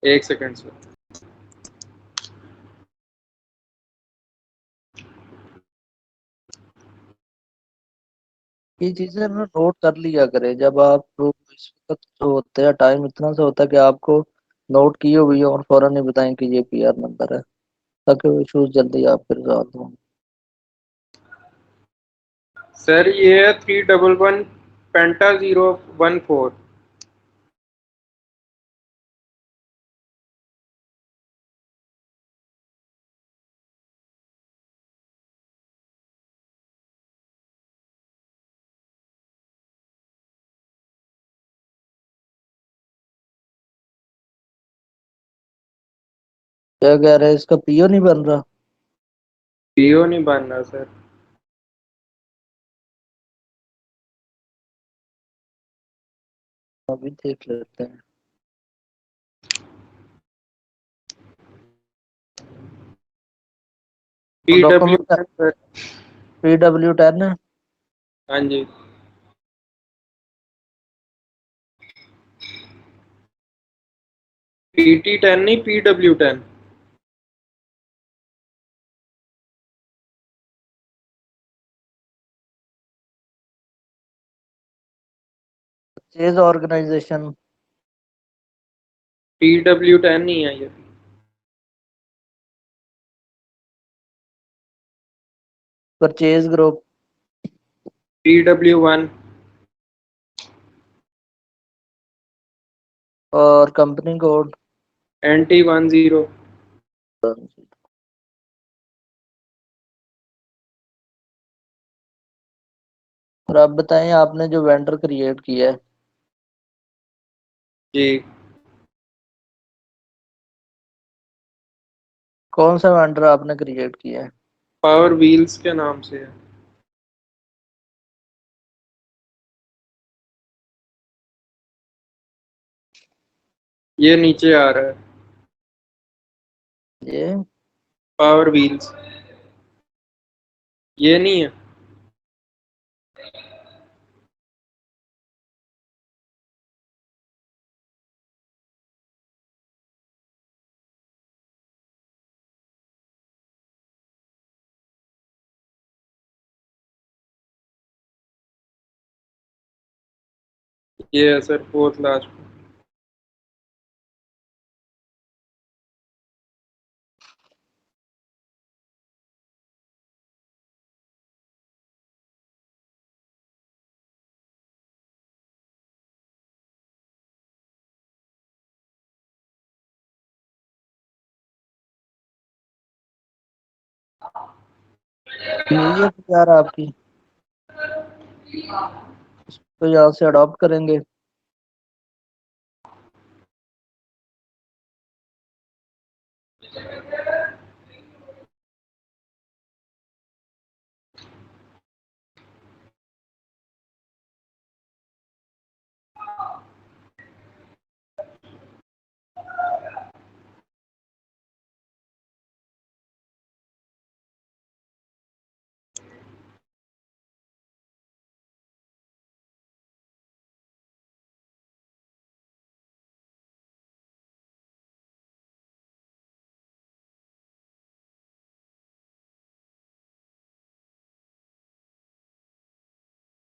एक second sir. ये चीजें ना नोट कर लिया करें जब आप इस वक्त जो होते हैं टाइम इतना सा होता है कि आपको नोट किए हुई हो और फौरन नहीं बताएं कि ये पीआर नंबर है, ताकि वो इशूज जल्दी आपके रिजॉल्व हों। सर ये है 311 पेंटा 014। क्या कह रहे हैं, इसका पीओ नहीं बन रहा? पीओ नहीं बनना सर। अभी देख लेते हैं। PW document sir. PW10 है। हाँ जी। PT10 नहीं, PW10। Purchase organization. PW10 नहीं है ये। Purchase group. PW1। और कंपनी कोड। NT10। और आप बताएं, आपने जो वेंडर क्रिएट किया है, जी। कौन सा वेंडर आपने क्रिएट किया है? पावर व्हील्स के नाम से है। ये नीचे आ रहा है। ये पावर व्हील्स। ये नहीं है। ये है सर फोर्थ लास्ट। यही है यार आपकी, तो यहाँ से अडॉप्ट करेंगे।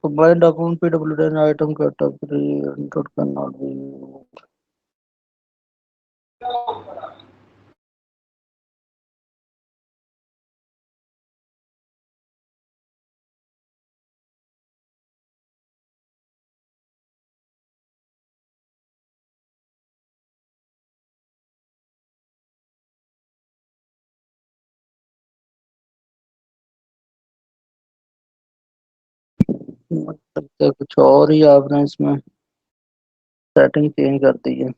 Combined document PWD item category input cannot be used. लगता है कुछ और ही आपने इसमें सेटिंग चेंज कर दी है।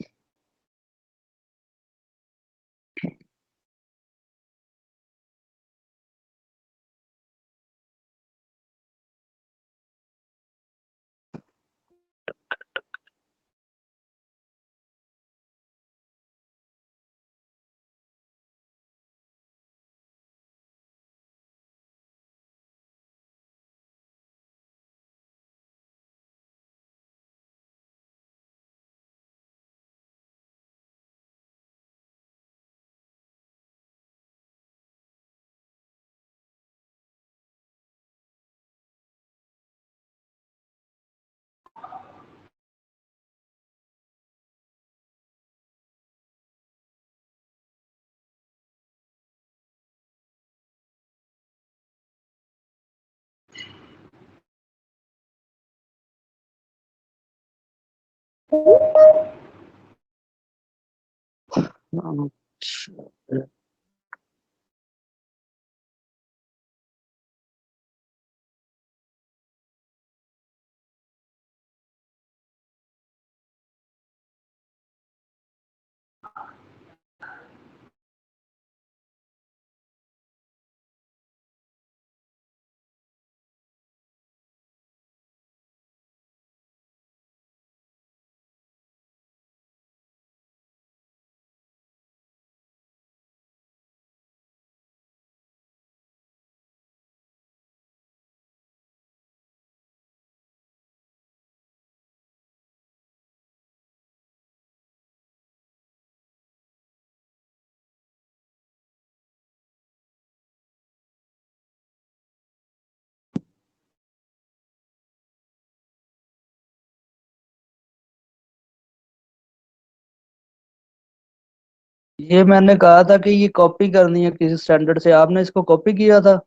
ये मैंने कहा था कि ये कॉपी करनी है किसी स्टैंडर्ड से, आपने इसको कॉपी किया था।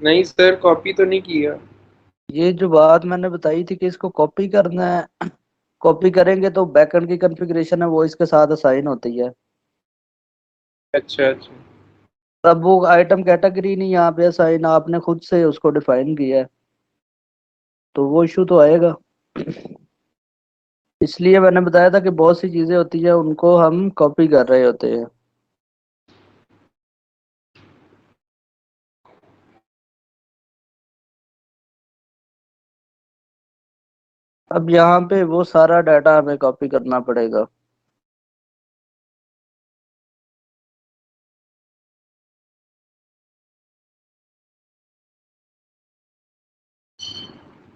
नहीं सर, कॉपी तो नहीं किया। ये जो बात मैंने बताई थी कि इसको कॉपी करना है, कॉपी करेंगे तो बैकएंड की कॉन्फ़िगरेशन है वो इसके साथ असाइन होती है। अच्छा अच्छा। तब वो आइटम कैटेगरी नहीं यहाँ पे असाइन, आपने खुद से उसको डिफाइन किया है, तो वो इशू तो आएगा। इसलिए मैंने बताया था कि बहुत सी चीजें होती है उनको हम कॉपी कर रहे होते हैं। अब यहाँ पे वो सारा डाटा हमें कॉपी करना पड़ेगा।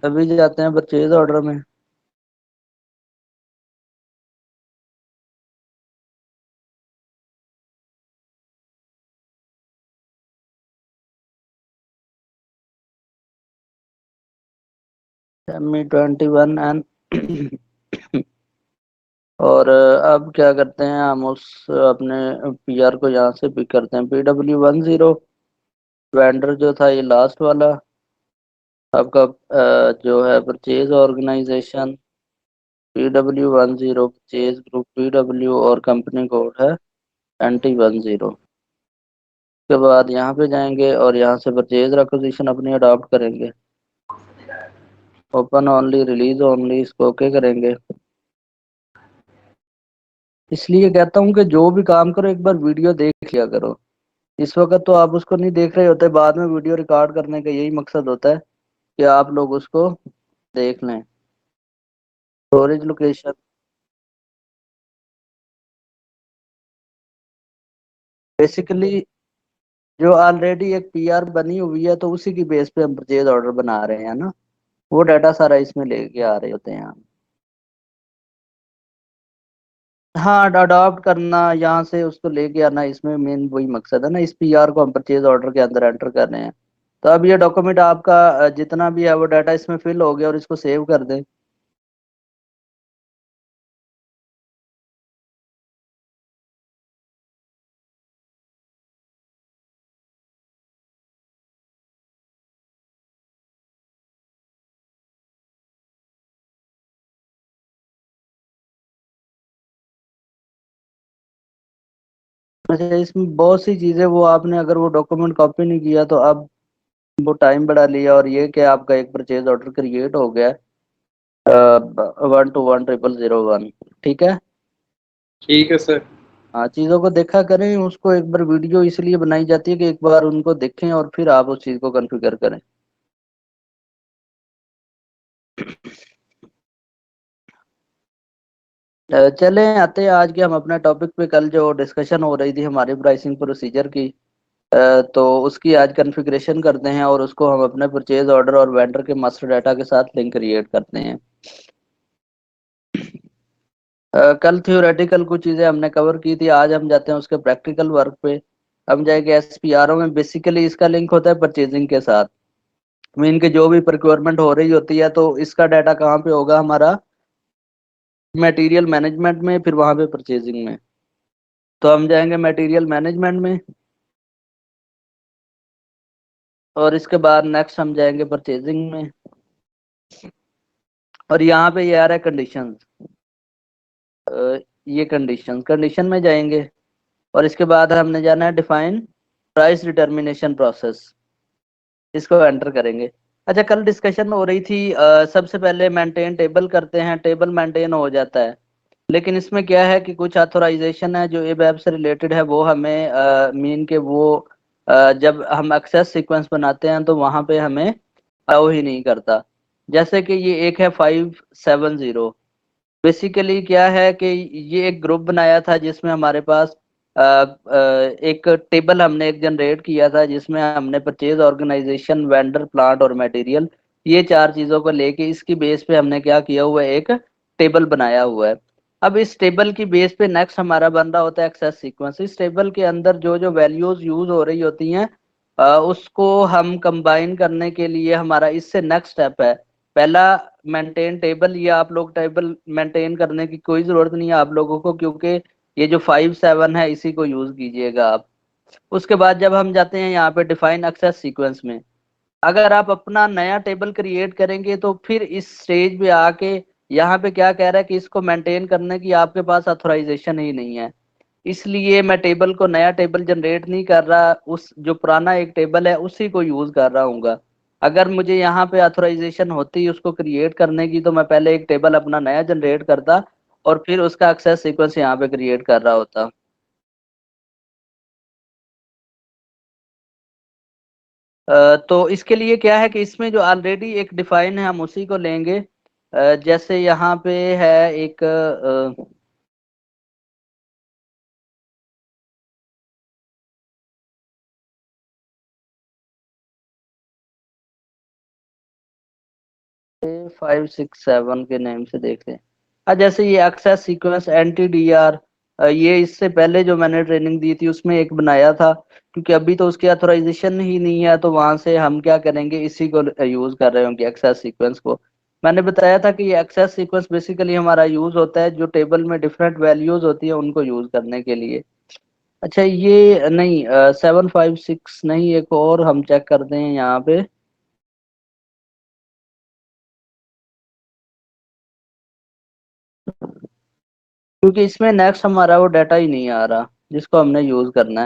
अभी जाते हैं परचेज ऑर्डर में। Mi 21 एन और अब क्या करते हैं हम उस अपने पीआर को यहाँ से पिक करते हैं। PW10 वेंडर जो था ये लास्ट वाला आपका, जो है purchase organization PW10, purchase group PW और कंपनी कोड है NT10। उसके बाद यहाँ पे जाएंगे और यहाँ से परचेज रिक्वेजिशन अपनी अडॉप्ट करेंगे। ओपन ओनली, रिलीज ओनली, इसको ओके करेंगे। इसलिए कहता हूँ कि जो भी काम करो एक बार वीडियो देख लिया करो। इस वक्त तो आप उसको नहीं देख रहे होते, बाद में वीडियो रिकॉर्ड करने का यही मकसद होता है कि आप लोग उसको देख लें। स्टोरेज लोकेशन बेसिकली जो ऑलरेडी एक पीआर बनी हुई है तो उसी की बेस पे हम परचेज ऑर्डर बना रहे हैं ना, वो डाटा सारा इसमें लेके आ रहे होते हैं हम। हाँ, अडॉप्ट करना यहाँ से उसको लेके आना, इसमें मेन वही मकसद है ना। इस पीआर को हम परचेज ऑर्डर के अंदर एंटर कर रहे हैं। तो अब ये डॉक्यूमेंट आपका जितना भी है वो डाटा इसमें फिल हो गया और इसको सेव कर दें। अच्छा, इसमें बहुत सी चीजें वो आपने अगर वो डॉक्यूमेंट कॉपी नहीं किया तो अब वो टाइम बढ़ा लिया और ये कि आपका एक परचेज ऑर्डर क्रिएट हो गया 1210001। ठीक है। ठीक है सर। हाँ, चीज़ों को देखा करें, उसको एक बार वीडियो इसलिए बनाई जाती है कि एक बार उनको देखें और फिर आप उस चीज़ को कॉन्फ़िगर करें। चलें आते हैं आज के हम अपने टॉपिक पे। कल जो डिस्कशन हो रही थी हमारी प्राइसिंग प्रोसीजर की, तो उसकी आज कॉन्फ़िगरेशन करते हैं और उसको हम अपने परचेज ऑर्डर और वेंडर के मास्टर डाटा के साथ लिंक क्रिएट करते हैं। कल थ्योरेटिकल कुछ चीज़ें हमने कवर की थी, आज हम जाते हैं उसके प्रैक्टिकल वर्क पे। हम जाएंगे एसपीआरओ में। बेसिकली इसका लिंक होता है परचेजिंग के साथ। मीन के जो भी प्रिक्योरमेंट हो रही होती है तो इसका डाटा कहाँ पे होगा हमारा, मटेरियल मैनेजमेंट में, फिर वहां पे परचेजिंग में। तो हम जाएंगे मटेरियल मैनेजमेंट में और इसके बाद नेक्स्ट हम जाएंगे परचेजिंग में। और यहाँ पे ये आ रहा है कंडीशन। ये कंडीशन कंडीशन में जाएंगे और इसके बाद हमने जाना है डिफाइन प्राइस डिटर्मिनेशन प्रोसेस, इसको एंटर करेंगे। अच्छा, कल डिस्कशन हो रही थी, सबसे पहले मेंटेन टेबल करते हैं, टेबल मेंटेन हो जाता है। लेकिन इसमें क्या है कि कुछ ऑथराइजेशन है जो ए वेब से रिलेटेड है, वो हमें मीन के वो जब हम एक्सेस सीक्वेंस बनाते हैं तो वहां पे हमें अलाउ ही नहीं करता। जैसे कि ये एक है 570। बेसिकली क्या है कि ये एक ग्रुप बनाया था जिसमें हमारे पास एक टेबल हमने एक जनरेट किया था, जिसमें हमने परचेज, ऑर्गेनाइजेशन, वेंडर, प्लांट और मटेरियल, ये चार चीजों को लेके इसकी बेस पे हमने क्या किया हुआ है, एक टेबल बनाया हुआ है। अब इस टेबल की बेस पे नेक्स्ट हमारा बन रहा होता है एक्सेस सीक्वेंस। इस टेबल के अंदर जो जो वैल्यूज यूज हो रही होती हैं, उसको हम कंबाइन करने के लिए हमारा इससे नेक्स्ट स्टेप है पहला, मेंटेन टेबल। ये आप लोग टेबल मेंटेन करने की कोई जरूरत नहीं है आप लोगों को, क्योंकि ये जो 5-7 है इसी को यूज कीजिएगा आप। उसके बाद जब हम जाते हैं यहाँ पे डिफाइन एक्सेस सीक्वेंस में, अगर आप अपना नया टेबल क्रिएट करेंगे तो फिर इस स्टेज पे आके यहाँ पे क्या कह रहा है कि इसको मेंटेन करने की आपके पास ऑथराइजेशन ही नहीं है। इसलिए मैं टेबल को नया टेबल जनरेट नहीं कर रहा, उस जो पुराना एक टेबल है उसी को यूज कर रहा हूँगा। अगर मुझे यहाँ पे ऑथराइजेशन होती उसको क्रिएट करने की, तो मैं पहले एक टेबल अपना नया जनरेट करता और फिर उसका एक्सेस सीक्वेंस यहाँ पे क्रिएट कर रहा होता। तो इसके लिए क्या है कि इसमें जो ऑलरेडी एक डिफाइन है हम उसी को लेंगे। जैसे यहाँ पे है एक 567 के नेम से देखते हैं। जैसे ये एक्सेस सीक्वेंस NTDR, ये इससे पहले जो मैंने ट्रेनिंग दी थी उसमें एक बनाया था, क्योंकि अभी तो उसकी ऑथराइजेशन ही नहीं है, तो वहां से हम क्या करेंगे, इसी को यूज कर रहे होंगे एक्सेस सीक्वेंस को। मैंने बताया था कि ये एक्सेस सीक्वेंस बेसिकली हमारा यूज होता है जो टेबल में डिफरेंट वैल्यूज होती है उनको यूज करने के लिए। अच्छा, ये नहीं, 756 नहीं, एक और हम चेक करते हैं यहाँ पे, क्योंकि इसमें नेक्स्ट हमारा वो डाटा ही नहीं आ रहा जिसको हमने यूज करना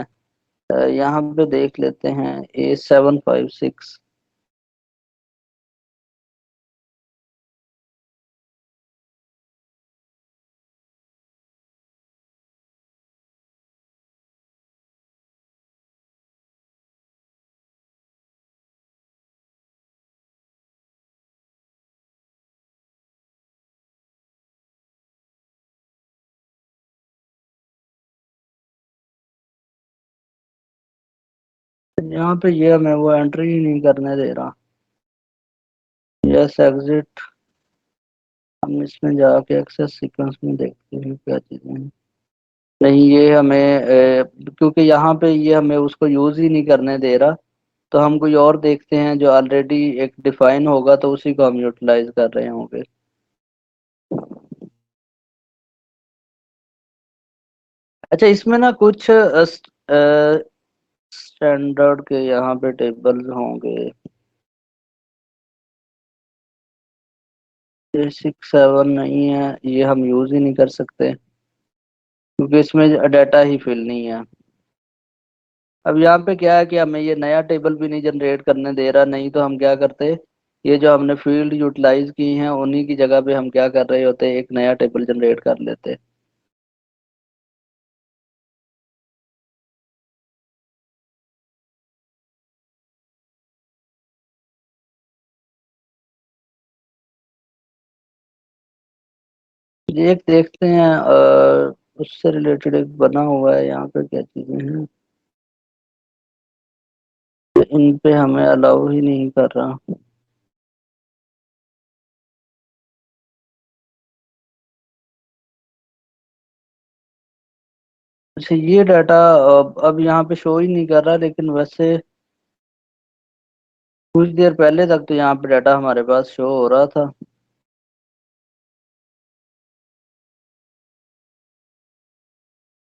है। यहाँ पे देख लेते हैं A756। यहाँ पे ये हमें वो एंट्री ही नहीं करने दे रहा। Yes exit. हम इसमें जाके एक्सेस सीक्वेंस में देखते हैं क्या चीजें हैं। नहीं, ये हमें क्योंकि यहाँ पे ये हमें उसको यूज ही नहीं करने दे रहा, तो हम कोई और देखते हैं जो ऑलरेडी एक डिफाइन होगा, तो उसी को हम यूटिलाइज कर रहे होंगे। अच्छा, इसमें ना कुछ स्टैंडर्ड के यहाँ पे टेबल्स होंगे। 6-7 नहीं है, ये हम यूज ही नहीं कर सकते क्योंकि इसमें डाटा ही फिल नहीं है। अब यहाँ पे क्या है कि हमें ये नया टेबल भी नहीं जनरेट करने दे रहा, नहीं तो हम क्या करते, ये जो हमने फील्ड यूटिलाइज की हैं उन्हीं की जगह पे हम क्या कर रहे होते, एक नया टेबल जनरेट कर लेते। ये एक देखते हैं, उससे रिलेटेड एक बना हुआ है, यहाँ पे क्या चीजें हैं, इन पे हमें अलाउ ही नहीं कर रहा। अच्छा, ये डाटा अब यहाँ पे शो ही नहीं कर रहा, लेकिन वैसे कुछ देर पहले तक तो यहाँ पे डाटा हमारे पास शो हो रहा था।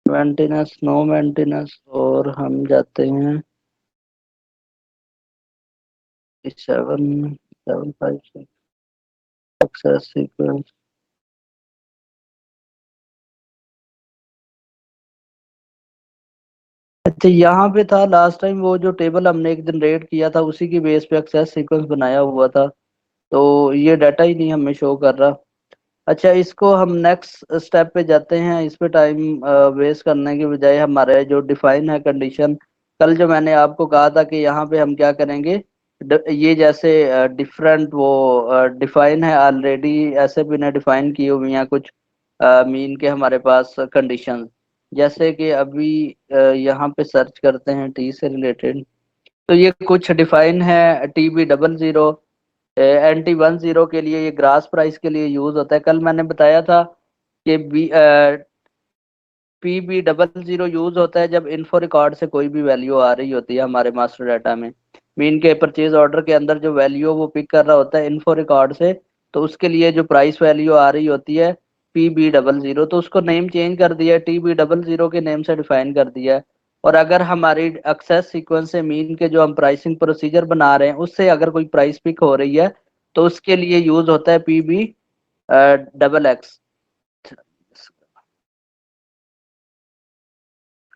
मेंटेनेंस, नो मेंटेनेंस, और हम जाते हैं 7, 756। Access sequence. अच्छा, यहाँ पे था लास्ट टाइम वो जो टेबल हमने एक दिन रेड किया था, उसी की बेस पे एक्सेस सीक्वेंस बनाया हुआ था, तो ये डाटा ही नहीं हमें शो कर रहा। अच्छा, इसको हम नेक्स्ट स्टेप पे जाते हैं। इस पे टाइम वेस्ट करने के बजाय हमारे जो डिफाइन है कंडीशन, कल जो मैंने आपको कहा था कि यहाँ पे हम क्या करेंगे, ये जैसे डिफरेंट वो डिफाइन है ऑलरेडी, ऐसे भी ने डिफाइन की हुई हैं कुछ मीन के हमारे पास कंडीशन। जैसे कि अभी यहाँ पे सर्च करते हैं टी से रिलेटेड, तो ये कुछ डिफाइन है। T B double zero NT one zero के लिए, ये ग्रास प्राइस के लिए यूज होता है। कल मैंने बताया था कि P B double zero use होता है जब इन्फो रिकॉर्ड से कोई भी वैल्यू आ रही होती है हमारे मास्टर डाटा में। मीन के परचेज ऑर्डर के अंदर जो वैल्यू वो पिक कर रहा होता है इन्फो रिकॉर्ड से, तो उसके लिए जो प्राइस वैल्यू आ रही होती है पी बी डबल जीरो, तो उसको नेम चेंज कर दिया है, टी बी डबल जीरो के नेम से डिफाइन कर दिया है। और अगर हमारी एक्सेस सीक्वेंस से मीन के जो हम प्राइसिंग प्रोसीजर बना रहे हैं उससे अगर कोई प्राइस पिक हो रही है, तो उसके लिए यूज होता है पी बी डबल एक्स।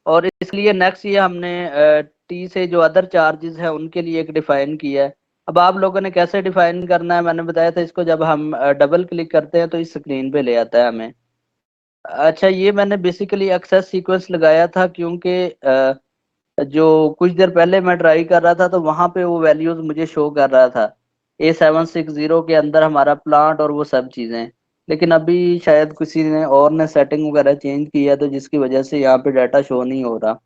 और इसलिए नेक्स्ट ये हमने टी से जो अदर चार्जेस है उनके लिए एक डिफाइन किया है। अब आप लोगों ने कैसे डिफाइन करना है, मैंने बताया था, इसको जब हम डबल क्लिक करते हैं तो इस स्क्रीन पे ले आता है हमें। अच्छा, ये मैंने बेसिकली एक्सेस सीक्वेंस लगाया था क्योंकि जो कुछ देर पहले मैं ट्राई कर रहा था तो वहां पे वो वैल्यूज मुझे शो कर रहा था A760 के अंदर हमारा प्लांट और वो सब चीजें। लेकिन अभी शायद किसी ने और ने सेटिंग वगैरह चेंज की है, तो जिसकी वजह से यहाँ पे डाटा शो नहीं हो रहा।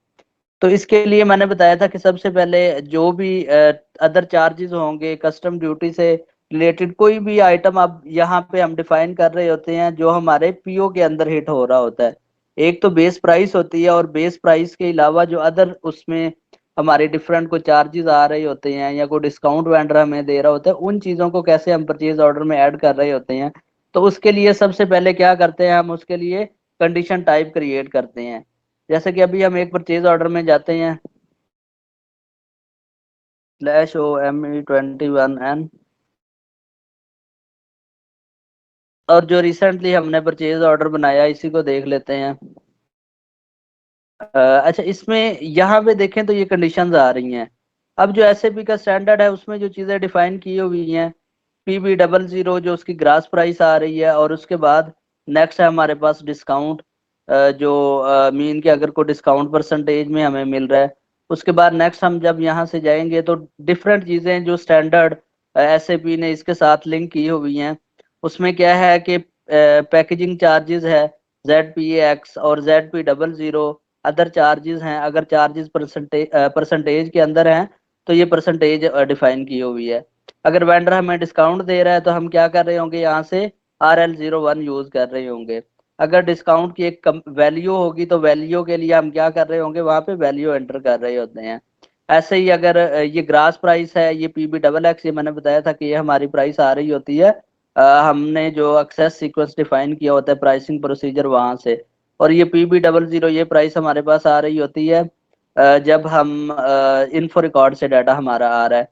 तो इसके लिए मैंने बताया था कि सबसे पहले जो भी अदर चार्जेस होंगे कस्टम ड्यूटी से रिलेटेड, कोई भी आइटम अब यहाँ पे हम डिफाइन कर रहे होते हैं जो हमारे पीओ के अंदर हिट हो रहा होता है। एक तो बेस प्राइस होती है, और बेस प्राइस के अलावा जो अदर उसमें हमारे डिफरेंट को चार्जेस आ रहे होते हैं या कोई डिस्काउंट वेंडर हमें दे रहा होता है, उन चीज़ों को कैसे हम परचेज ऑर्डर में ऐड कर रहे होते हैं। तो उसके लिए सबसे पहले क्या करते हैं, हम उसके लिए कंडीशन टाइप क्रिएट करते हैं। जैसे कि अभी हम एक परचेज ऑर्डर में जाते हैं, /OME21N, और जो रिसेंटली हमने परचेज ऑर्डर बनाया इसी को देख लेते हैं। अच्छा, इसमें यहाँ पे देखें तो ये कंडीशंस आ रही हैं। अब जो एसएपी का स्टैंडर्ड है उसमें जो चीज़ें डिफाइन की हुई हैं, पी बी डबल जीरो जो उसकी ग्रास प्राइस आ रही है, और उसके बाद नेक्स्ट है हमारे पास डिस्काउंट, जो मीन के अगर कोई डिस्काउंट परसेंटेज में हमें मिल रहा है। उसके बाद नेक्स्ट हम जब यहाँ से जाएंगे तो डिफरेंट चीज़ें जो स्टैंडर्ड एसएपी ने इसके साथ लिंक की हुई हैं, उसमें क्या है कि पैकेजिंग चार्जेस है ZPAX और ZP00, अदर चार्जेस हैं। अगर चार्जेस परसेंटेज के अंदर हैं तो ये परसेंटेज डिफाइन की हुई है। अगर वेंडर हमें डिस्काउंट दे रहा है तो हम क्या कर रहे होंगे, यहाँ से RL01 यूज कर रहे होंगे। अगर डिस्काउंट की एक वैल्यू होगी तो वैल्यू के लिए हम क्या कर रहे होंगे, वहां पे वैल्यू एंटर कर रहे होते हैं। ऐसे ही अगर ये ग्रास प्राइस है, ये पीबी डबल एक्स, ये मैंने बताया था कि ये हमारी प्राइस आ रही होती है हमने जो एक्सेस सीक्वेंस डिफाइन किया होता है प्राइसिंग प्रोसीजर वहां से। और ये पी बी डबल जीरो, ये प्राइस हमारे पास आ रही होती है जब हम इन्फो रिकॉर्ड से डाटा हमारा आ रहा है।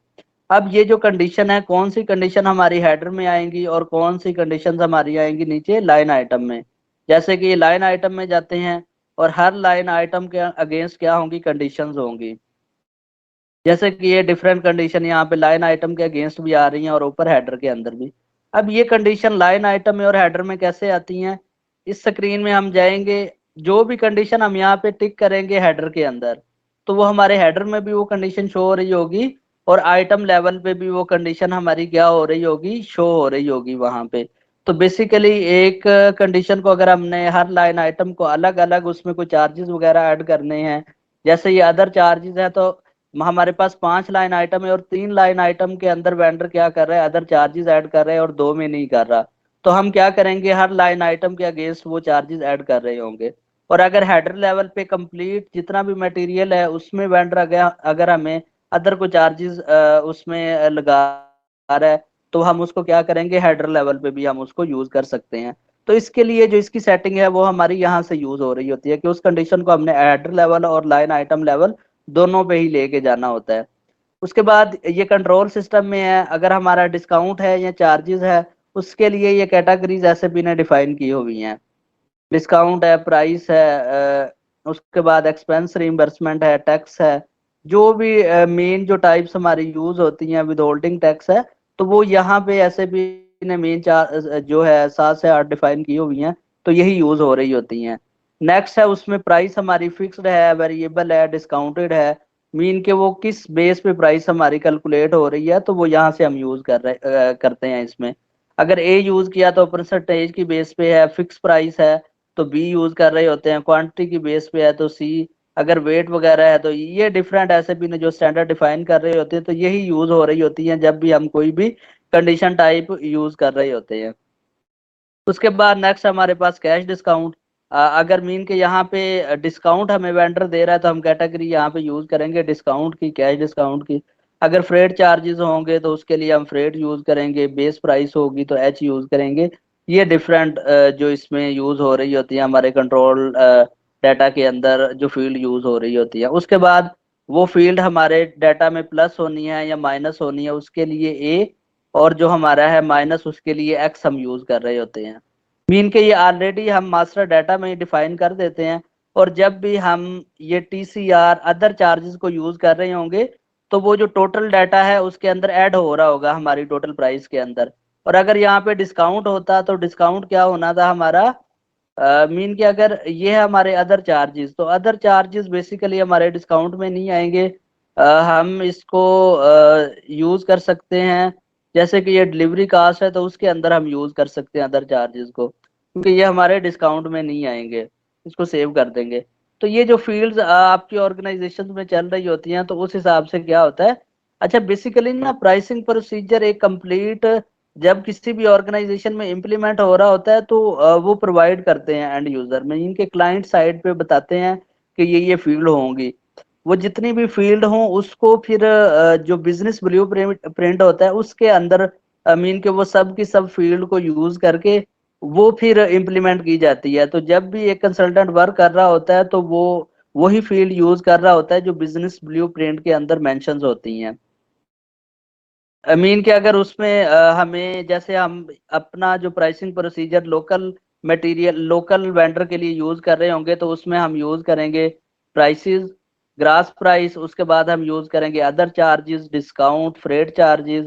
अब ये जो कंडीशन है, कौन सी कंडीशन हमारी हेडर में आएंगी और कौन सी कंडीशन हमारी आएंगी नीचे लाइन आइटम में। जैसे कि ये लाइन आइटम में जाते हैं, और हर लाइन आइटम के अगेंस्ट क्या होंगी, कंडीशंस होंगी। जैसे कि ये डिफरेंट कंडीशन यहाँ पे लाइन आइटम के अगेंस्ट भी आ रही हैं और ऊपर हेडर के अंदर भी। अब ये कंडीशन लाइन आइटम में और हेडर में कैसे आती हैं, इस स्क्रीन में हम जाएंगे, जो भी कंडीशन हम यहाँ पे टिक करेंगे हेडर के अंदर, तो वो हमारे हेडर में भी वो कंडीशन शो हो रही होगी, और आइटम लेवल पे भी वो कंडीशन हमारी क्या हो रही होगी, शो हो रही होगी वहां पे। तो बेसिकली एक कंडीशन को अगर हमने हर लाइन आइटम को अलग अलग उसमें कोई चार्जेस वगैरह ऐड करने हैं, जैसे ये अदर चार्जेस है, तो हमारे पास 5 लाइन आइटम है और 3 लाइन आइटम के अंदर वेंडर क्या कर रहा है, अदर चार्जेस ऐड कर रहे हैं और 2 में नहीं कर रहा। तो हम क्या करेंगे, हर लाइन आइटम के अगेंस्ट वो चार्जेस ऐड कर रहे होंगे। और अगर हेडर लेवल पे कंप्लीट जितना भी मटेरियल है उसमें वेंडर अगर हमें अदर को चार्जेस उसमें लगा रहा है, तो हम उसको क्या करेंगे, हेडर लेवल पे भी हम उसको यूज कर सकते हैं। तो इसके लिए जो इसकी सेटिंग है वो हमारी यहाँ से यूज हो रही होती है कि उस कंडीशन को हमने हेडर लेवल और लाइन आइटम लेवल दोनों पे ही लेके जाना होता है। उसके बाद ये कंट्रोल सिस्टम में है, अगर हमारा डिस्काउंट है या चार्जेस है उसके लिए ये कैटेगरीज एसएपी ने डिफाइन की हुई हैं। डिस्काउंट है, प्राइस है, उसके बाद एक्सपेंस रिइंबर्समेंट है, टैक्स है, जो भी मेन जो टाइप्स हमारी यूज होती हैं, विद होल्डिंग टैक्स है, तो वो यहाँ पे ऐसे भी ने मेन चार जो है 7 से 8 डिफाइन की हुई हैं, तो यही यूज हो रही होती हैं। नेक्स्ट है, उसमें प्राइस हमारी फिक्स्ड है, वेरिएबल है, डिस्काउंटेड है। मीन के वो किस बेस पे प्राइस हमारी कैलकुलेट हो रही है, तो वो यहाँ से हम यूज करते हैं इसमें। अगर ए यूज किया तो परसेंटेज की बेस पे है, फिक्स प्राइस है तो बी यूज कर रहे होते हैं, क्वांटिटी की बेस पे है तो सी, अगर वेट वगैरह है तो ये डिफरेंट ऐसे भी ने जो स्टैंडर्ड डिफाइन कर रहे होते हैं, तो यही यूज हो रही होती है जब भी हम कोई भी कंडीशन टाइप यूज कर रहे होते हैं। उसके बाद नेक्स्ट हमारे पास कैश डिस्काउंट। अगर मीन के यहाँ पे डिस्काउंट हमें वेंडर दे रहा है तो हम कैटेगरी यहाँ पे यूज करेंगे डिस्काउंट की, कैश डिस्काउंट की। अगर फ्रेट चार्जेस होंगे तो उसके लिए हम फ्रेट यूज करेंगे, बेस प्राइस होगी तो एच यूज करेंगे। ये डिफरेंट जो इसमें यूज हो रही होती है हमारे कंट्रोल डाटा के अंदर, जो फील्ड यूज हो रही होती है। उसके बाद वो फील्ड हमारे डाटा में प्लस होनी है या माइनस होनी है, उसके लिए ए, और जो हमारा है माइनस, उसके लिए एक्स हम यूज कर रहे होते हैं। मीन के ये ऑलरेडी हम मास्टर डाटा में ही डिफाइन कर देते हैं, और जब भी हम ये टीसीआर अदर चार्जेस को यूज कर रहे होंगे तो वो जो टोटल डाटा है उसके अंदर ऐड हो रहा होगा हमारी टोटल प्राइस के अंदर। और अगर यहाँ पे डिस्काउंट होता तो डिस्काउंट क्या होना था हमारा, मीन के अगर ये है हमारे अदर चार्जेस, तो अदर चार्जेस बेसिकली हमारे डिस्काउंट में नहीं आएंगे। हम इसको यूज कर सकते हैं, जैसे कि ये डिलीवरी कास्ट है तो उसके अंदर हम यूज कर सकते हैं अदर चार्जेस को, क्योंकि ये हमारे डिस्काउंट में नहीं आएंगे। इसको सेव कर देंगे। तो ये जो फील्ड्स आपकी ऑर्गेनाइजेशन में चल रही होती हैं तो उस हिसाब से क्या होता है। अच्छा, बेसिकली ना प्राइसिंग प्रोसीजर एक कंप्लीट जब किसी भी ऑर्गेनाइजेशन में इम्प्लीमेंट हो रहा होता है तो वो प्रोवाइड करते हैं एंड यूजर में, इनके क्लाइंट साइड पे बताते हैं कि ये फील्ड होंगी। वो जितनी भी फील्ड हो उसको फिर जो बिजनेस ब्लू प्रिंट होता है उसके अंदर मीन के वो सब की सब फील्ड को यूज करके वो फिर इम्प्लीमेंट की जाती है। तो जब भी एक कंसल्टेंट वर्क कर रहा होता है तो वो वही फील्ड यूज कर रहा होता है जो बिजनेस ब्लू प्रिंट के अंदर मेंशंस होती हैं। मीन के अगर उसमें हमें जैसे हम अपना जो pricing procedure local material local vendor के लिए यूज कर रहे होंगे तो उसमें हम यूज करेंगे प्राइसेस, ग्रास प्राइस, उसके बाद हम यूज करेंगे other charges, discount, freight charges,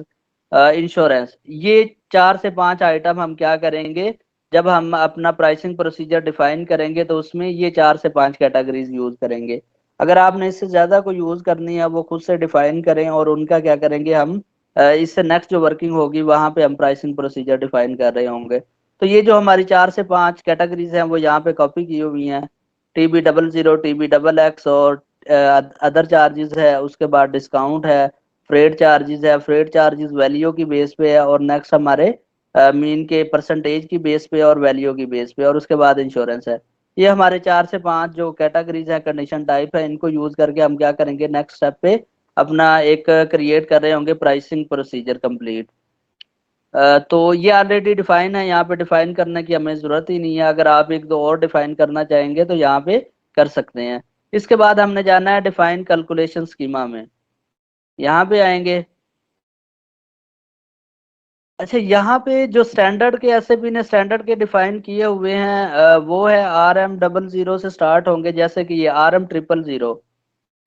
insurance. ये 4 से 5 आइटम हम क्या करेंगे, जब हम अपना प्राइसिंग प्रोसीजर डिफाइन करेंगे तो उसमें ये 4 से 5 कैटेगरीज यूज करेंगे। अगर आपने इससे ज्यादा कोई यूज करनी है वो खुद से डिफाइन करें, और उनका क्या करेंगे हम इससे नेक्स्ट जो वर्किंग होगी वहां पे हम प्राइसिंग प्रोसीजर डिफाइन कर रहे होंगे। तो ये जो हमारी 4 से 5 कैटेगरीज हैं वो यहाँ पे कॉपी की हुई हैं। TB00, TB XX, और अदर चार्जेस है, उसके बाद डिस्काउंट है, फ्रेट चार्जेस है, फ्रेट चार्जेस वैल्यू की बेस पे है, और नेक्स्ट हमारे मीन के परसेंटेज की बेस पे और वैल्यू की बेस पे, और उसके बाद इंश्योरेंस है। ये हमारे 4 से 5 जो कैटेगरीज है, कंडीशन टाइप है, इनको यूज करके हम क्या करेंगे नेक्स्ट स्टेप पे अपना एक क्रिएट कर रहे होंगे प्राइसिंग प्रोसीजर कंप्लीट। तो ये ऑलरेडी डिफाइन है, यहाँ पे डिफाइन करने की हमें जरूरत ही नहीं है। अगर आप एक दो और डिफाइन करना चाहेंगे तो यहाँ पे कर सकते हैं। इसके बाद हमने जाना है डिफाइन कैलकुलेशन स्कीमा में, यहाँ पे आएंगे। अच्छा, यहाँ पे जो स्टैंडर्ड के एसएपी ने स्टैंडर्ड के डिफाइन किए हुए हैं वो है RM00 से स्टार्ट होंगे, जैसे कि ये RM000।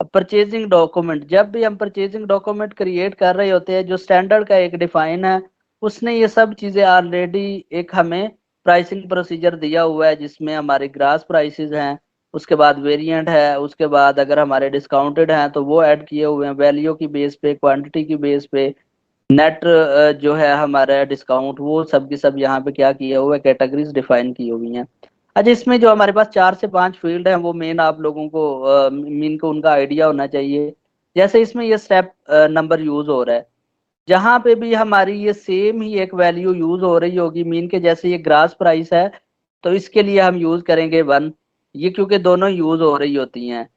परचेजिंग डॉक्यूमेंट, जब भी हम परचेजिंग डॉक्यूमेंट क्रिएट कर रहे होते हैं जो स्टैंडर्ड का एक डिफाइन है, उसने ये सब चीजें ऑलरेडी एक हमें प्राइसिंग प्रोसीजर दिया हुआ है, जिसमें हमारे ग्रास प्राइसेस हैं, उसके बाद वेरिएंट है, उसके बाद अगर हमारे डिस्काउंटेड हैं तो वो ऐड किए हुए हैं, वैल्यू की बेस पे, क्वांटिटी की बेस पे, नेट जो है हमारा डिस्काउंट, वो सब की सब यहाँ पे क्या किया हुआ है, कैटेगरीज डिफाइन की हुई हैं। अच्छा, इसमें जो हमारे पास 4 से 5 फील्ड हैं वो मेन आप लोगों को मीन को उनका आइडिया होना चाहिए। जैसे इसमें ये स्टेप नंबर यूज हो रहा है, जहां पे भी हमारी ये सेम ही एक वैल्यू यूज हो रही होगी, मीन के जैसे ये ग्रास प्राइस है तो इसके लिए हम यूज करेंगे 1, ये क्योंकि दोनों यूज हो रही होती हैं।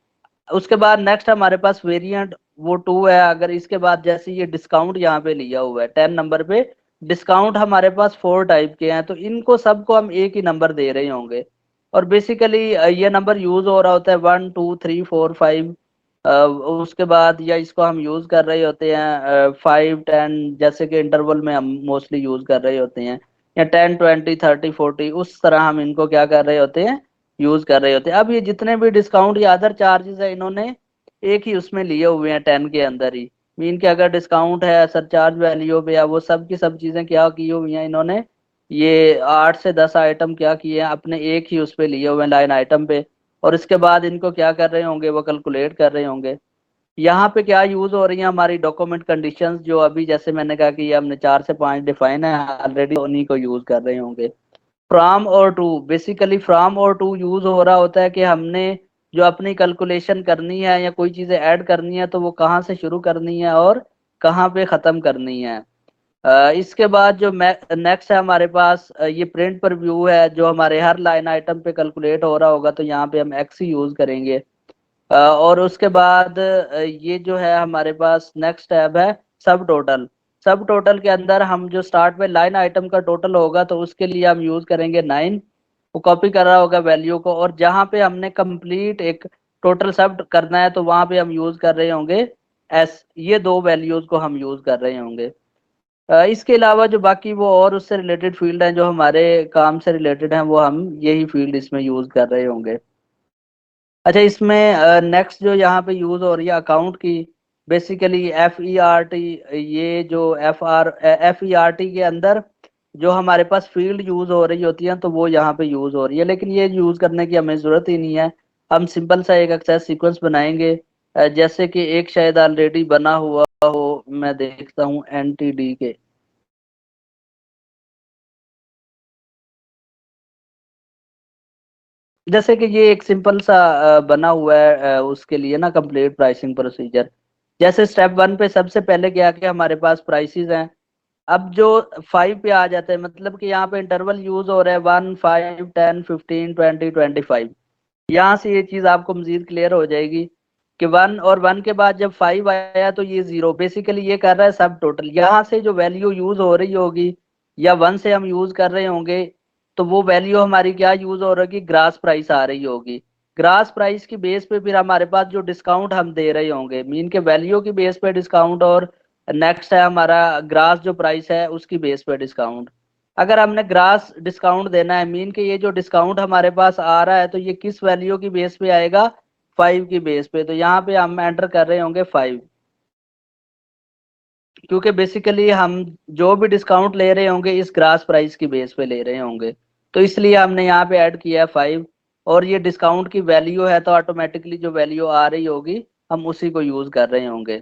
उसके बाद नेक्स्ट हमारे पास वेरिएंट वो 2 है। अगर इसके बाद जैसे ये डिस्काउंट यहाँ पे लिया हुआ है 10 नंबर पे, डिस्काउंट हमारे पास 4 टाइप के हैं, तो इनको सबको हम एक ही नंबर दे रहे होंगे। और बेसिकली ये नंबर यूज हो रहा होता है 1 2 3 4 5। उसके बाद या इसको हम यूज कर रहे होते हैं 5 10, जैसे कि इंटरवल में हम मोस्टली यूज कर रहे होते हैं। या 10, 20, 30, 40, उस तरह हम इनको क्या कर रहे होते हैं, यूज कर रहे होते हैं। अब ये जितने भी डिस्काउंट या अदर चार्जेस है इन्होंने एक ही उसमें लिए हुए हैं 10 के अंदर ही। मीन के अगर डिस्काउंट है सरचार्ज वैल्यू पे या वो सब की सब चीजें क्या की हुई हैं इन्होंने, ये 8 से 10 आइटम क्या किए हैं अपने एक ही उस पे लिए हुए हैं लाइन आइटम पे। और इसके बाद इनको क्या कर रहे होंगे, वो कैलकुलेट कर रहे होंगे। यहाँ पे क्या यूज हो रही है हमारी डॉक्यूमेंट कंडीशंस, जो अभी जैसे मैंने कहा कि ये हमने 4 से 5 डिफाइन है ऑलरेडी, उन्हीं को यूज कर रहे होंगे। फ्रॉम और टू, बेसिकली फ्रॉम और टू यूज हो रहा होता है कि हमने जो अपनी कैलकुलेशन करनी है या कोई चीजें ऐड करनी है तो वो कहाँ से शुरू करनी है और कहाँ पे खत्म करनी है। इसके बाद जो नेक्स्ट है हमारे पास, ये प्रिंट पर व्यू है, जो हमारे हर लाइन आइटम पे कैलकुलेट हो रहा होगा तो यहाँ पे हम एक्स ही यूज करेंगे। और उसके बाद ये जो है हमारे पास नेक्स्ट टैब है सब टोटल। सब टोटल के अंदर हम जो स्टार्ट में लाइन आइटम का टोटल होगा तो उसके लिए हम यूज करेंगे 9। वो कॉपी कर रहा होगा वैल्यू को, और जहाँ पे हमने कंप्लीट एक टोटल सब करना है तो वहां पे हम यूज कर रहे होंगे एस। ये दो वैल्यूज को हम यूज कर रहे होंगे। इसके अलावा जो बाकी वो और उससे रिलेटेड फील्ड हैं जो हमारे काम से रिलेटेड हैं, वो हम यही फील्ड इसमें यूज कर रहे होंगे। अच्छा, इसमें नेक्स्ट जो यहाँ पे यूज हो रही है अकाउंट की, बेसिकली FERT। ये जो FERT के अंदर जो हमारे पास फील्ड यूज हो रही होती है तो वो यहाँ पे यूज हो रही है, लेकिन ये यूज करने की हमें जरूरत ही नहीं है। हम सिंपल सा एक एक्सेस सीक्वेंस बनाएंगे, जैसे कि एक शायद ऑलरेडी बना हुआ हो, मैं देखता हूँ NTD के। जैसे कि ये एक सिंपल सा बना हुआ है उसके लिए ना कंप्लीट प्राइसिंग प्रोसीजर। जैसे स्टेप 1 पे सबसे पहले क्या कि हमारे पास प्राइसेस हैं। अब जो 5 पे आ जाते हैं, मतलब कि यहाँ पे इंटरवल यूज हो रहा है 1, 5, 10, 15, 20, 25। यहाँ से ये चीज आपको मजीद क्लियर हो जाएगी कि 1 और 1 के बाद जब 5 आया तो ये 0, बेसिकली ये कर रहा है सब टोटल। यहाँ से जो वैल्यू यूज हो रही होगी या 1 से हम यूज कर रहे होंगे तो वो वैल्यू हमारी क्या यूज हो रही होगी, ग्रास प्राइस आ रही होगी। ग्रास प्राइस की बेस पे फिर हमारे पास जो डिस्काउंट हम दे रहे होंगे, मीन के वैल्यू की बेस पे डिस्काउंट, और नेक्स्ट है हमारा ग्रास जो प्राइस है उसकी बेस पे डिस्काउंट। अगर हमने ग्रास डिस्काउंट देना है, मीन के ये जो डिस्काउंट हमारे पास आ रहा है तो ये किस वैल्यू की बेस पे आएगा, 5 की बेस पे। तो यहाँ पे हम एंटर कर रहे होंगे 5, क्योंकि बेसिकली हम जो भी डिस्काउंट ले रहे होंगे इस ग्रास प्राइस की बेस पे ले रहे होंगे, तो इसलिए हमने यहाँ पे ऐड किया है 5। और ये डिस्काउंट की वैल्यू है तो ऑटोमेटिकली जो वैल्यू आ रही होगी हम उसी को यूज कर रहे होंगे।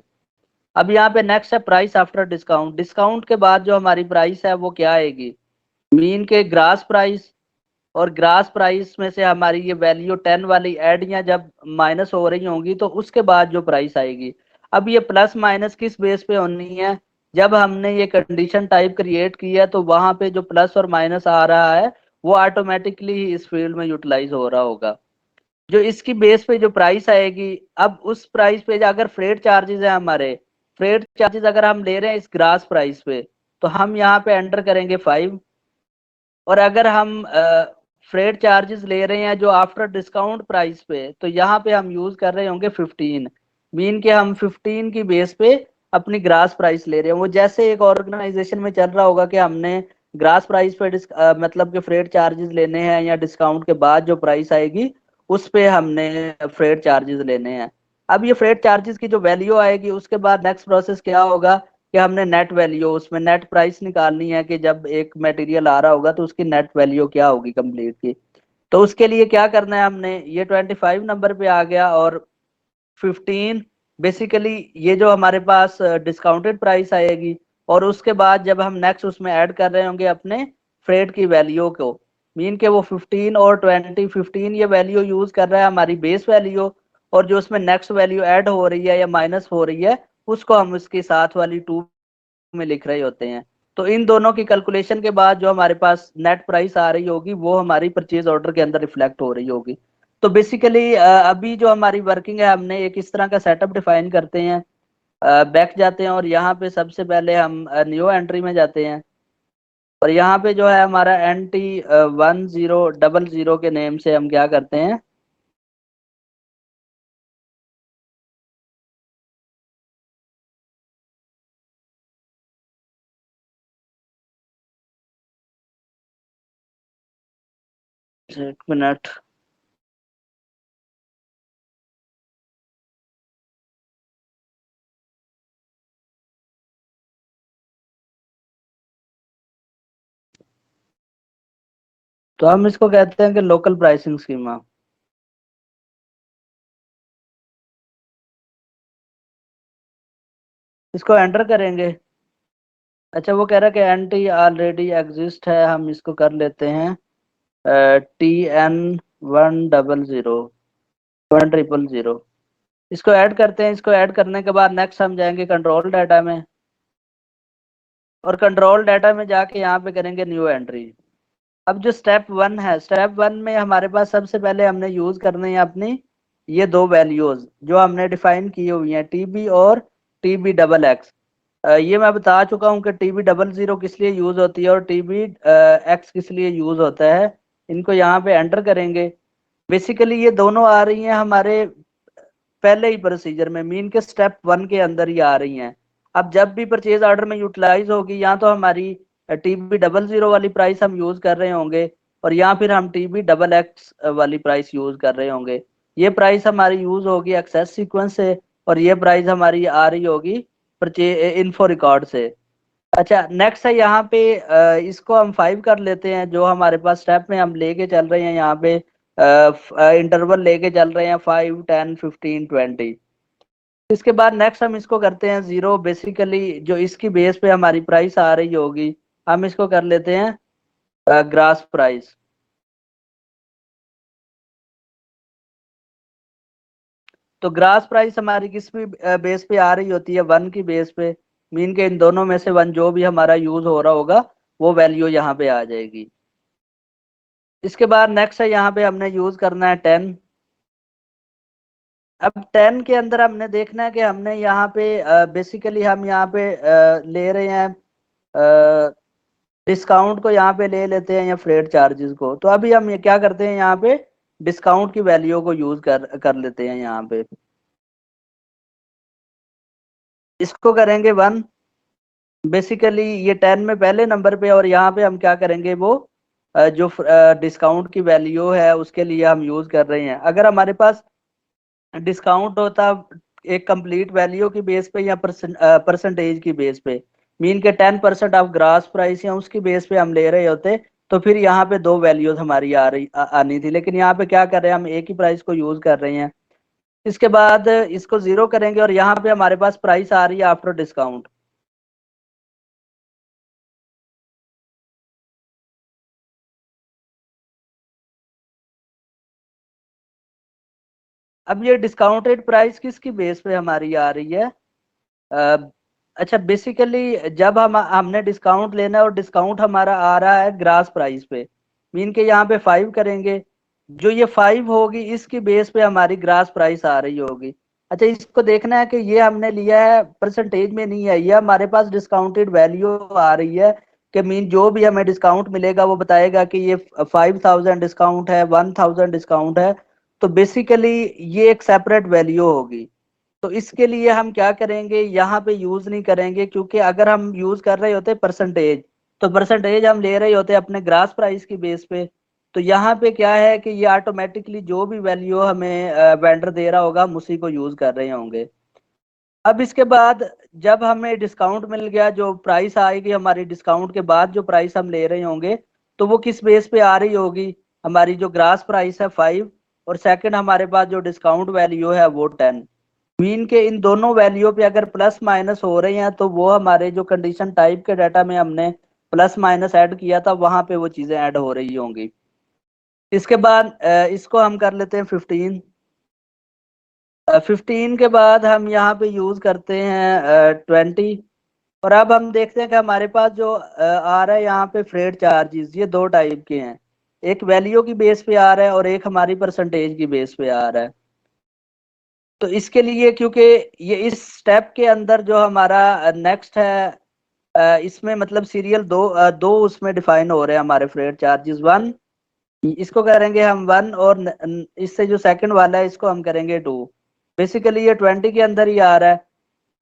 अब यहाँ पे नेक्स्ट है प्राइस आफ्टर डिस्काउंट। डिस्काउंट के बाद जो हमारी प्राइस है वो क्या आएगी, मीन के ग्रास प्राइस। और ग्रास प्राइस में से हमारी ये वैल्यू 10 वाली ऐड या जब माइनस हो रही होंगी तो उसके बाद जो प्राइस आएगी। अब ये प्लस माइनस किस बेस पे होनी है, जब हमने ये कंडीशन टाइप क्रिएट की है तो वहां पे जो प्लस और माइनस आ रहा है वो ऑटोमेटिकली ही इस फील्ड में यूटिलाइज हो रहा होगा। जो इसकी बेस पे जो प्राइस आएगी, अब उस प्राइस पे अगर फ्रेट चार्जेस है हमारे, फ्रेट चार्जेस अगर हम ले रहे हैं इस ग्रास प्राइस पे तो हम यहाँ पे एंटर करेंगे 5। और अगर हम फ्रेट चार्जेस ले रहे हैं जो आफ्टर डिस्काउंट प्राइस पे तो यहाँ पे हम यूज कर रहे होंगे 15। मीन के हम 15 की बेस पे अपनी ग्रास प्राइस ले रहे हैं। वो जैसे एक ऑर्गेनाइजेशन में चल रहा होगा कि हमने ग्रास प्राइस पे मतलब कि फ्रेट चार्जेस लेने हैं या डिस्काउंट के बाद जो प्राइस आएगी उस पे हमने फ्रेट चार्जेस लेने हैं। अब ये फ्रेट चार्जेस की जो वैल्यू आएगी उसके बाद नेक्स्ट प्रोसेस क्या होगा कि हमने नेट वैल्यू, उसमें नेट प्राइस निकालनी है कि जब एक मटेरियल आ रहा होगा तो उसकी नेट वैल्यू क्या होगी कंप्लीट की। तो उसके लिए क्या करना है, हमने ये 25 नंबर पे आ गया और 15, बेसिकली ये जो हमारे पास डिस्काउंटेड प्राइस आएगी। और उसके बाद जब हम नेक्स्ट उसमें ऐड कर रहे होंगे अपने फ्रेट की वैल्यू को, मीन के वो 15 और 20, 15 ये वैल्यू यूज कर रहा है हमारी बेस वैल्यू, और जो उसमें नेक्स्ट वैल्यू ऐड हो रही है या माइनस हो रही है उसको हम उसके साथ वाली 2 में लिख रहे होते हैं। तो इन दोनों की कैलकुलेशन के बाद जो हमारे पास नेट प्राइस आ रही होगी वो हमारी परचेज ऑर्डर के अंदर रिफ्लेक्ट हो रही होगी। तो बेसिकली अभी जो हमारी वर्किंग है, हमने एक इस तरह का सेटअप डिफाइन करते हैं। बैक जाते हैं और यहाँ पे सबसे पहले हम न्यू एंट्री में जाते हैं। और यहाँ पे जो है हमारा NT 1000 के नेम से हम क्या करते हैं, एक मिनट। तो हम इसको कहते हैं कि लोकल प्राइसिंग स्कीमा। इसको एंटर करेंगे। अच्छा, वो कह रहा है कि एंटी ऑलरेडी एग्जिस्ट है, हम इसको कर लेते हैं TN 100 100। इसको ऐड करते हैं। इसको ऐड करने के बाद नेक्स्ट हम जाएंगे कंट्रोल डाटा में, और कंट्रोल डाटा में जाके यहाँ पे करेंगे न्यू एंट्री। अब जो स्टेप 1 है, स्टेप 1 में हमारे पास सबसे पहले हमने यूज करनी है अपनी ये दो वैल्यूज जो हमने डिफाइन की हुई हैं, TB और TB XX। ये मैं बता चुका हूँ कि TB00 किस लिए यूज होती है और TB X किस लिए यूज होता है। इनको यहाँ पे एंटर करेंगे। बेसिकली ये दोनों आ रही हैं हमारे पहले ही प्रोसीजर में, मीन के स्टेप 1 के अंदर ही आ रही हैं। अब जब भी परचेज ऑर्डर में यूटिलाइज होगी, या तो हमारी TB00 वाली प्राइस हम यूज कर रहे होंगे, और या फिर हम TB XX वाली प्राइस यूज कर रहे होंगे। ये प्राइस हमारी यूज होगी एक्सेस सीक्वेंस से, और ये प्राइस हमारी आ रही होगी परचेज इन्फो रिकॉर्ड से। अच्छा, नेक्स्ट है यहाँ पे इसको हम 5 कर लेते हैं, जो हमारे पास स्टेप में हम लेके चल रहे हैं। यहाँ पे इंटरवल लेके चल रहे हैं 5 10 15 20। इसके बाद नेक्स्ट हम इसको करते हैं 0। बेसिकली जो इसकी बेस पे हमारी प्राइस आ रही होगी, हम इसको कर लेते हैं ग्रास प्राइस। तो ग्रास प्राइस हमारी किस भी बेस पे आ रही होती है, 1 की बेस पे। मीन के इन दोनों में से 1 जो भी हमारा यूज हो रहा होगा वो वैल्यू यहाँ पे आ जाएगी। इसके बाद नेक्स्ट है यहाँ पे हमने यूज करना है 10। अब 10 के अंदर हमने देखना है कि हमने यहाँ पे बेसिकली हम यहाँ पे ले रहे हैं डिस्काउंट को, यहाँ पे ले लेते हैं या फ्रेट चार्जेस को। तो अभी हम ये क्या करते हैं, यहाँ पे डिस्काउंट की वैल्यू को यूज कर लेते हैं यहाँ पे। इसको करेंगे 1। बेसिकली ये 10 में पहले नंबर पे, और यहाँ पे हम क्या करेंगे, वो जो डिस्काउंट की वैल्यू है उसके लिए हम यूज कर रहे हैं। अगर हमारे पास डिस्काउंट होता एक कंप्लीट वैल्यू की बेस पे या परसेंटेज की बेस पे, मीन के 10% ऑफ ग्रास प्राइस या उसकी बेस पे हम ले रहे होते, तो फिर यहाँ पे दो वैल्यूज हमारी आनी थी। लेकिन यहाँ पे क्या कर रहे हैं, हम एक ही प्राइस को यूज कर रहे हैं। इसके बाद इसको 0 करेंगे, और यहाँ पे हमारे पास प्राइस आ रही है आफ्टर डिस्काउंट। अब ये डिस्काउंटेड प्राइस किसकी बेस पे हमारी आ रही है? अ, अच्छा, बेसिकली जब हमने डिस्काउंट लेना है और डिस्काउंट हमारा आ रहा है ग्रास प्राइस पे, मीन के यहाँ पे 5 करेंगे। जो ये 5 होगी इसकी बेस पे हमारी ग्रास प्राइस आ रही होगी। अच्छा, इसको देखना है कि ये हमने लिया है परसेंटेज में नहीं है, ये हमारे पास डिस्काउंटेड वैल्यू आ रही है। कि मीन जो भी हमें डिस्काउंट मिलेगा वो बताएगा कि ये 5000 डिस्काउंट है, 1000 डिस्काउंट है। तो बेसिकली ये एक सेपरेट वैल्यू होगी। तो इसके लिए हम क्या करेंगे, यहाँ पे यूज नहीं करेंगे, क्योंकि अगर हम यूज कर रहे होते परसेंटेज, तो परसेंटेज हम ले रहे होते अपने ग्रास प्राइस की बेस पे। तो यहाँ पे क्या है कि ये ऑटोमेटिकली जो भी वैल्यू हमें वेंडर दे रहा होगा हम उसी को यूज कर रहे होंगे। अब इसके बाद जब हमें डिस्काउंट मिल गया, जो प्राइस आएगी हमारी डिस्काउंट के बाद जो प्राइस हम ले रहे होंगे, तो वो किस बेस पे आ रही होगी, हमारी जो ग्रास प्राइस है 5, और सेकंड हमारे पास जो डिस्काउंट वैल्यू है वो 10। मीन के इन दोनों वैल्यू पे अगर प्लस माइनस हो रहे हैं, तो वो हमारे जो कंडीशन टाइप के डाटा में हमने प्लस माइनस ऐड किया था वहां पे वो चीजें ऐड हो रही होंगी। इसके बाद इसको हम कर लेते हैं 15। 15 के बाद हम यहाँ पे यूज करते हैं 20। और अब हम देखते हैं कि हमारे पास जो आ रहा है यहाँ पे फ्रेट चार्जेस, ये दो टाइप के हैं। एक वैल्यू की बेस पे आ रहा है और एक हमारी परसेंटेज की बेस पे आ रहा है। तो इसके लिए, क्योंकि ये इस स्टेप के अंदर जो हमारा नेक्स्ट है, इसमें मतलब सीरियल दो उसमें डिफाइन हो रहे हैं हमारे फ्रेट चार्जेस। 1 इसको करेंगे हम 1, और इससे जो सेकंड वाला है इसको हम करेंगे 2। बेसिकली ये 20 के अंदर ही आ रहा है।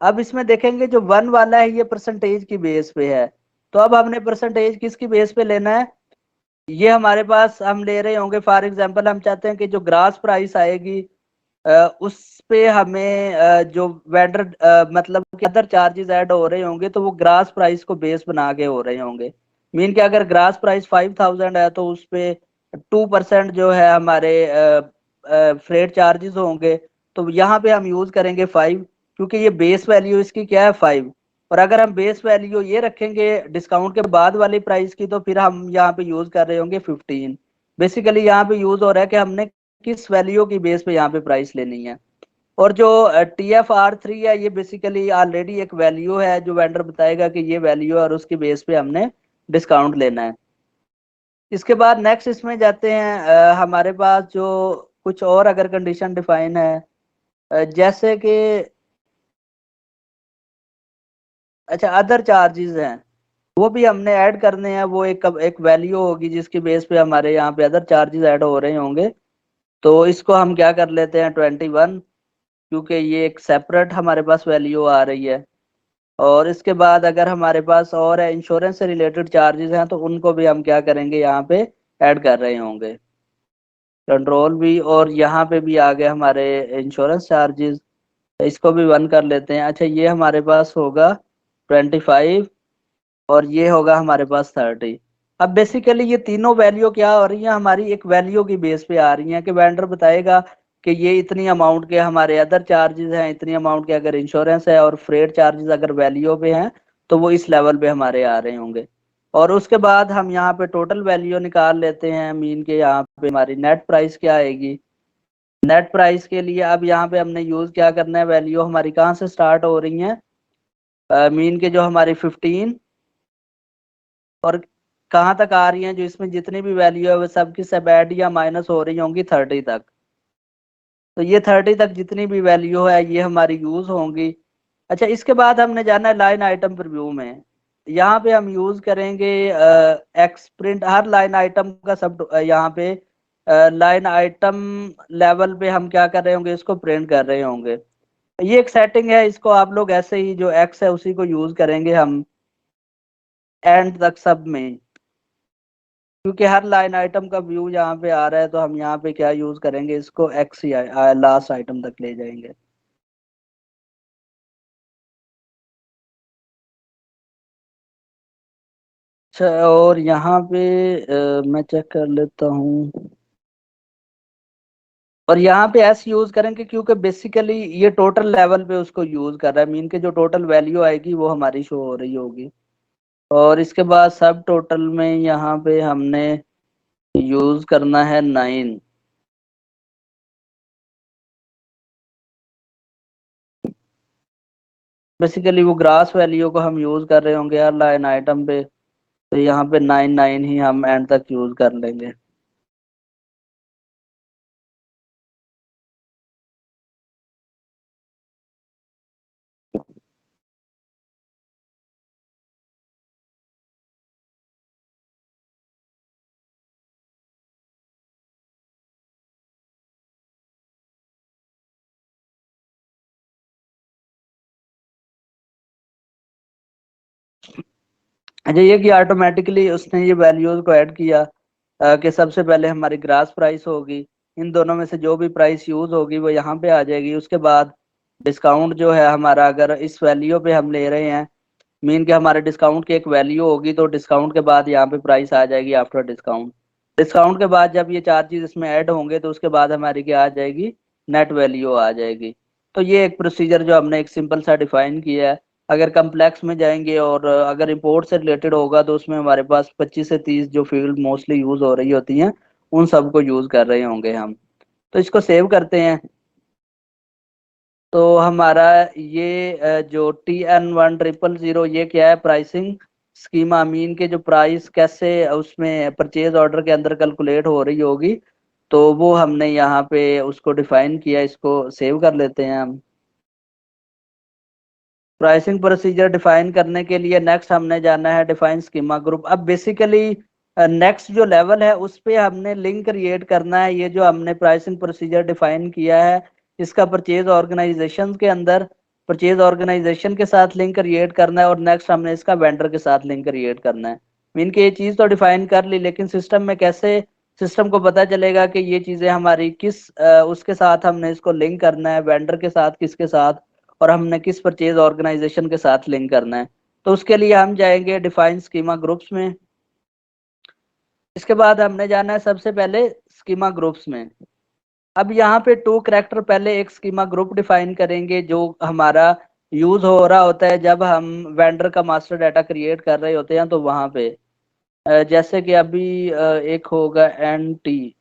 अब इसमें देखेंगे जो 1 वाला है ये परसेंटेज की बेस पे है। तो अब हमने परसेंटेज किसकी बेस पे लेना है, ये हमारे पास हम ले रहे होंगे, फॉर एग्जांपल हम चाहते हैं कि जो ग्रास प्राइस आएगी उस पे हमें जो वेंडर मतलब कि अदर चार्जेस ऐड हो रहे होंगे तो वो ग्रास प्राइस को बेस बना के हो रहे होंगे। मीन कि अगर ग्रास प्राइस 5000 है तो उस पे 2% जो है हमारे फ्रेट चार्जेस होंगे। तो यहाँ पे हम यूज करेंगे 5, क्योंकि ये बेस वैल्यू इसकी क्या है 5। और अगर हम बेस वैल्यू ये रखेंगे डिस्काउंट के बाद वाली प्राइस की तो फिर हम यहाँ पे यूज कर रहे होंगे 15। बेसिकली यहाँ पे यूज हो रहा है कि हमने किस वैल्यू की बेस पे यहाँ पे प्राइस लेनी है। और जो TFR3 है ये बेसिकली ऑलरेडी एक वैल्यू है जो वेंडर बताएगा कि ये वैल्यू है और उसकी बेस पे हमने डिस्काउंट लेना है। इसके बाद नेक्स्ट इसमें जाते हैं हमारे पास जो कुछ और अगर कंडीशन डिफाइन है जैसे कि अच्छा अदर चार्जेस हैं वो भी हमने ऐड करने हैं। वो एक वैल्यू होगी जिसकी बेस पे हमारे यहाँ पे अदर चार्जेस ऐड हो रहे होंगे। तो इसको हम क्या कर लेते हैं 21, क्योंकि ये एक सेपरेट हमारे पास वैल्यू आ रही है। और इसके बाद अगर हमारे पास और है इंश्योरेंस से रिलेटेड चार्जेस हैं तो उनको भी हम क्या करेंगे यहाँ पे ऐड कर रहे होंगे कंट्रोल भी। और यहाँ पे भी आ गए हमारे इंश्योरेंस चार्जेस, इसको भी 1 कर लेते हैं। अच्छा ये हमारे पास होगा 25 और ये होगा हमारे पास 30। अब बेसिकली ये तीनों वैल्यू क्या हो रही हैं हमारी एक वैल्यू की बेस पे आ रही हैं कि वेंडर बताएगा कि ये इतनी अमाउंट के हमारे अदर चार्जेस हैं, इतनी अमाउंट के अगर इंश्योरेंस है और फ्रेट चार्जेस अगर वैल्यू पे हैं तो वो इस लेवल पे हमारे आ रहे होंगे। और उसके बाद हम यहाँ पे टोटल वैल्यू निकाल लेते हैं। मीन के यहाँ पे हमारी नेट प्राइस क्या आएगी। नेट प्राइस के लिए अब यहाँ पे हमने यूज क्या करना है, वैल्यू हमारी कहाँ से स्टार्ट हो रही है मीन के जो हमारी 15 और कहाँ तक आ रही हैं, जो इसमें जितनी भी वैल्यू है वो सब की सब ऐड या माइनस हो रही होंगी 30 तक। तो ये 30 तक जितनी भी वैल्यू है ये हमारी यूज होंगी। अच्छा इसके बाद हमने जाना है लाइन आइटम प्रीव्यू में। यहाँ पे हम यूज करेंगे एक्स प्रिंट हर लाइन आइटम का सब यहाँ पे लाइन आइटम लेवल पे हम क्या कर रहे होंगे, इसको प्रिंट कर रहे होंगे। ये एक सेटिंग है, इसको आप लोग ऐसे ही जो एक्स है उसी को यूज करेंगे हम एंड तक सब में, क्योंकि हर लाइन आइटम का व्यू यहाँ पे आ रहा है तो हम यहाँ पे क्या यूज करेंगे, इसको एक्स या लास्ट आइटम तक ले जाएंगे। अच्छा और यहाँ पे मैं चेक कर लेता हूँ। और यहाँ पे एस यूज करेंगे क्योंकि बेसिकली ये टोटल लेवल पे उसको यूज कर रहा है। मीन के जो टोटल वैल्यू आएगी वो हमारी शो हो रही होगी। और इसके बाद सब टोटल में यहाँ पे हमने यूज करना है 9। बेसिकली वो ग्रास वैल्यू को हम यूज कर रहे होंगे हर लाइन आइटम पे। तो यहाँ पे 9 ही हम एंड तक यूज कर लेंगे। अच्छा ये कि ऑटोमेटिकली उसने ये वैल्यूज को ऐड किया कि सबसे पहले हमारी ग्रास प्राइस होगी, इन दोनों में से जो भी प्राइस यूज होगी वो यहाँ पे आ जाएगी। उसके बाद डिस्काउंट जो है हमारा अगर इस वैल्यू पे हम ले रहे हैं, मीन के हमारे डिस्काउंट की एक वैल्यू होगी तो डिस्काउंट के बाद यहाँ पे प्राइस आ जाएगी आफ्टर डिस्काउंट। डिस्काउंट के बाद जब ये चार्जेस इसमें ऐड होंगे तो उसके बाद हमारी क्या आ जाएगी, नेट वैल्यू आ जाएगी। तो ये एक प्रोसीजर जो हमने एक सिंपल सा डिफाइन किया है। अगर कम्प्लेक्स में जाएंगे और अगर इंपोर्ट से रिलेटेड होगा तो उसमें हमारे पास 25 से 30 जो फील्ड मोस्टली यूज हो रही होती हैं उन सबको यूज कर रहे होंगे हम। तो इसको सेव करते हैं। तो हमारा ये जो TN1000 ये क्या है, प्राइसिंग स्कीमा। मीन के जो प्राइस कैसे उसमें परचेज ऑर्डर के अंदर कैलकुलेट हो रही होगी तो वो हमने यहाँ पे उसको डिफाइन किया। इसको सेव कर लेते हैं हम। प्राइसिंग प्रोसीजर डिफाइन करने के लिए नेक्स्ट हमने जाना है डिफाइन स्कीमा ग्रुप। अब बेसिकली नेक्स्ट जो लेवल है उस पे हमने लिंक क्रिएट करना है। ये जो हमने प्राइसिंग प्रोसीजर डिफाइन किया है इसका परचेज ऑर्गेनाइजेशन के अंदर परचेज ऑर्गेनाइजेशन के साथ लिंक क्रिएट करना है और नेक्स्ट हमने इसका वेंडर के साथ लिंक क्रिएट करना है। मीन के ये चीज तो डिफाइन कर ली, लेकिन सिस्टम में कैसे सिस्टम को पता चलेगा कि ये चीजें हमारी किस उसके साथ हमने इसको लिंक करना है, वेंडर के साथ, किसके साथ, और हमने किस परचेज ऑर्गेनाइजेशन के साथ लिंक करना है। तो उसके लिए हम जाएंगे डिफाइन स्कीमा ग्रुप्स में। इसके बाद हमने जाना है सबसे पहले स्कीमा ग्रुप्स में। अब यहाँ पे टू करेक्टर पहले एक स्कीमा ग्रुप डिफाइन करेंगे जो हमारा यूज हो रहा होता है जब हम वेंडर का मास्टर डाटा क्रिएट कर रहे होते हैं, तो वहां पे जैसे कि अभी एक होगा एन टी।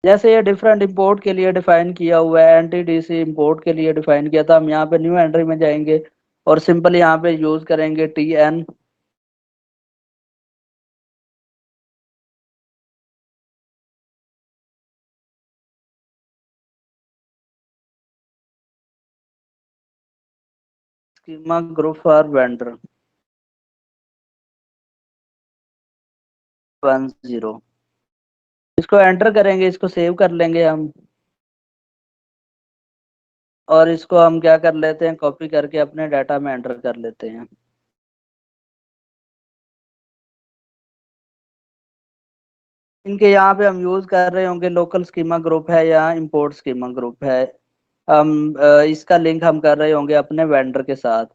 जैसे ये डिफरेंट इंपोर्ट के लिए डिफाइन किया हुआ है, N T D C import के लिए डिफाइन किया था। हम यहाँ पे न्यू एंट्री में जाएंगे और सिंपल यहाँ पे यूज करेंगे T N. Schema group for vendor 10। इसको एंटर करेंगे, इसको सेव कर लेंगे हम, और इसको हम क्या कर लेते हैं, कॉपी करके अपने डाटा में एंटर कर लेते हैं। इनके यहाँ पे हम यूज कर रहे होंगे लोकल स्कीमा ग्रुप है या इंपोर्ट स्कीमा ग्रुप है। हम इसका लिंक हम कर रहे होंगे अपने वेंडर के साथ।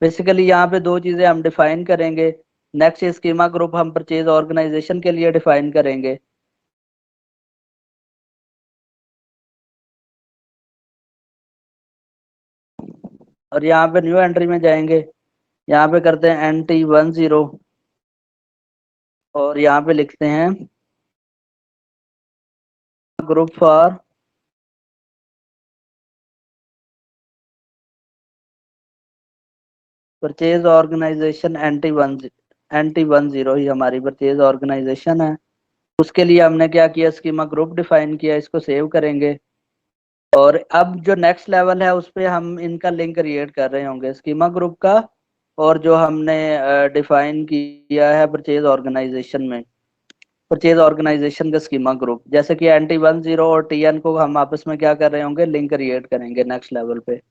बेसिकली यहाँ पे दो चीजें हम डिफाइन करेंगे। नेक्स्ट स्कीमा ग्रुप हम परचेज ऑर्गेनाइजेशन के लिए डिफाइन करेंगे। और यहाँ पे न्यू एंट्री में जाएंगे, यहाँ पे करते हैं NT10 और यहाँ पे लिखते हैं group for purchase organization NT10 ही हमारी परचेज ऑर्गेनाइजेशन है। उसके लिए हमने क्या किया, स्कीमा ग्रुप डिफाइन किया, इसको सेव करेंगे। और अब जो नेक्स्ट लेवल है उस पे हम इनका लिंक क्रिएट कर रहे होंगे, स्कीमा ग्रुप का और जो हमने डिफाइन किया है परचेज ऑर्गेनाइजेशन में, परचेज ऑर्गेनाइजेशन का स्कीमा ग्रुप। जैसे कि NT10 और TN को हम आपस में क्या कर रहे होंगे, लिंक क्रिएट करेंगे नेक्स्ट लेवल पे।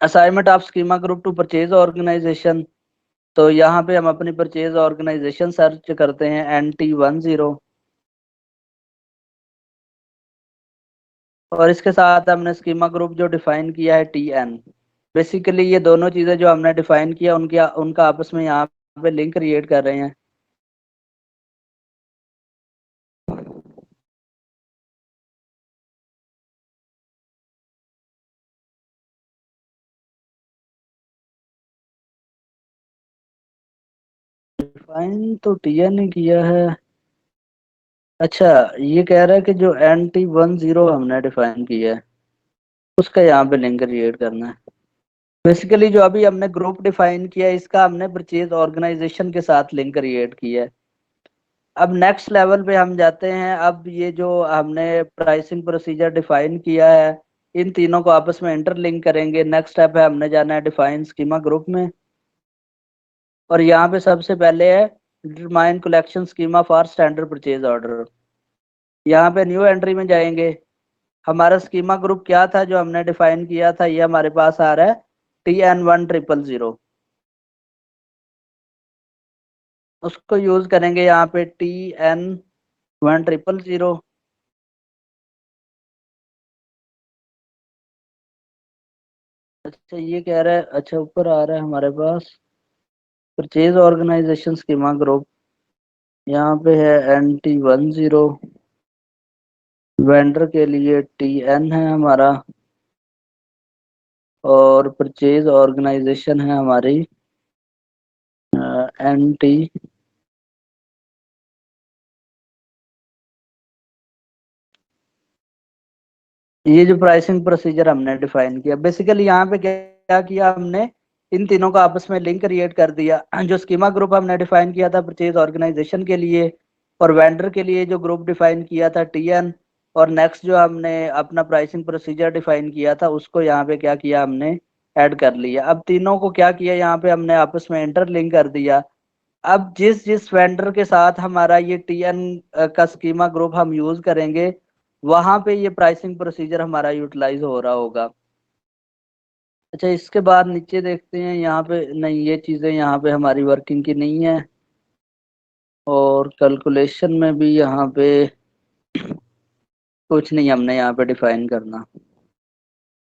Assignment of schema group to purchase organization. तो यहाँ पे हम अपनी परचेज ऑर्गेनाइजेशन सर्च करते हैं NT10 और इसके साथ हमने स्कीमा ग्रुप जो डिफाइन किया है TN। बेसिकली ये दोनों चीजें जो हमने डिफाइन किया उनकी उनका आपस में यहाँ पे लिंक क्रिएट कर रहे हैं। डिफाइन तो TN ने किया है। अच्छा, ये कह रहा है कि जो NT10 हमने डिफाइन किया है उसका यहाँ पे लिंक क्रिएट करना है। बेसिकली जो अभी हमने ग्रुप डिफाइन किया है इसका हमने परचेज ऑर्गेनाइजेशन के साथ लिंक क्रिएट किया है। अब नेक्स्ट लेवल पे हम जाते हैं। अब ये जो हमने प्राइसिंग प्रोसीजर डिफाइन किया है इन तीनों को आपस में इंटरलिंक करेंगे। नेक्स्ट स्टेप है हमने जाना है डिफाइन स्कीमा ग्रुप में, और यहाँ पे सबसे पहले है determine collection schema for standard purchase order. यहाँ पे न्यू एंट्री में जाएंगे। हमारा स्कीमा ग्रुप क्या था जो हमने डिफाइन किया था, ये हमारे पास आ रहा है TN1000। उसको यूज करेंगे यहाँ पे TN1000। अच्छा, ये कह रहा है, अच्छा ऊपर आ रहा है हमारे पास परचेज ऑर्गेनाइजेशन स्कीमा ग्रुप। यहाँ पे है NT10, वेंडर के लिए TN है हमारा, और परचेज ऑर्गेनाइजेशन है हमारी NT। ये जो प्राइसिंग प्रोसीजर हमने डिफाइन किया, बेसिकली यहाँ पे क्या किया हमने, इन तीनों का आपस में लिंक क्रिएट कर दिया। जो स्कीमा ग्रुप हमने डिफाइन किया था परचेज ऑर्गेनाइजेशन के लिए, और वेंडर के लिए जो ग्रुप डिफाइन किया था TN, और नेक्स्ट जो हमने अपना प्राइसिंग प्रोसीजर डिफाइन किया था उसको यहाँ पे क्या किया हमने, ऐड कर लिया। अब तीनों को क्या किया, यहाँ पे हमने आपस में इंटरलिंक कर दिया। अब जिस जिस वेंडर के साथ हमारा ये TN का स्कीमा ग्रुप हम यूज करेंगे वहां पे ये प्राइसिंग प्रोसीजर हमारा यूटिलाइज हो रहा होगा। अच्छा, इसके बाद नीचे देखते हैं, यहाँ पे नहीं, ये चीजें यहाँ पे हमारी वर्किंग की नहीं है। और कैलकुलेशन में भी यहाँ पे कुछ नहीं हमने यहाँ पे डिफाइन करना।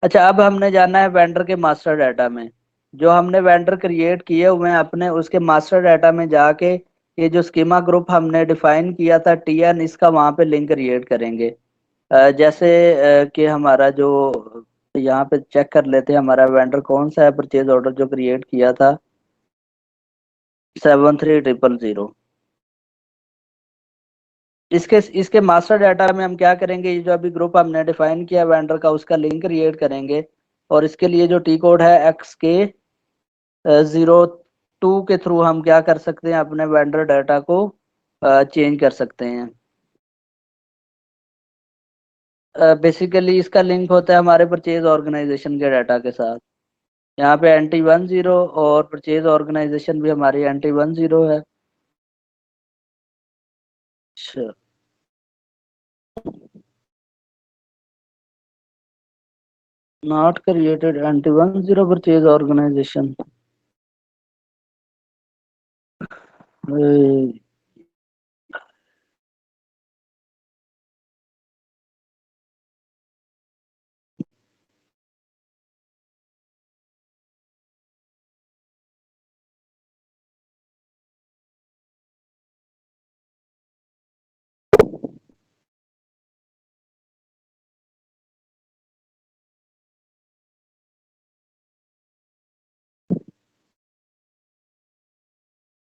अच्छा, अब हमने जाना है वेंडर के मास्टर डाटा में। जो हमने वेंडर क्रिएट किए हुए हैं अपने, उसके मास्टर डाटा में जाके ये जो स्कीमा ग्रुप हमने डिफाइन किया था टीएन, इसका वहाँ पे लिंक क्रिएट करेंगे। जैसे कि हमारा जो यहाँ पे चेक कर लेते हैं, हमारा वेंडर कौन सा है परचेज ऑर्डर जो क्रिएट किया था, 73000। इसके इसके मास्टर डाटा में हम क्या करेंगे, ये जो अभी ग्रुप हमने डिफाइन किया वेंडर का, उसका लिंक क्रिएट करेंगे। और इसके लिए जो टी कोड है XK02 के थ्रू हम क्या कर सकते हैं, अपने वेंडर डाटा को चेंज कर सकते हैं। बेसिकली इसका लिंक होता है हमारे परचेज ऑर्गेनाइजेशन के डाटा के साथ। यहाँ पे NT10 और परचेज ऑर्गेनाइजेशन भी हमारी NT10 है। अच्छा, not created NT10 purchase organization.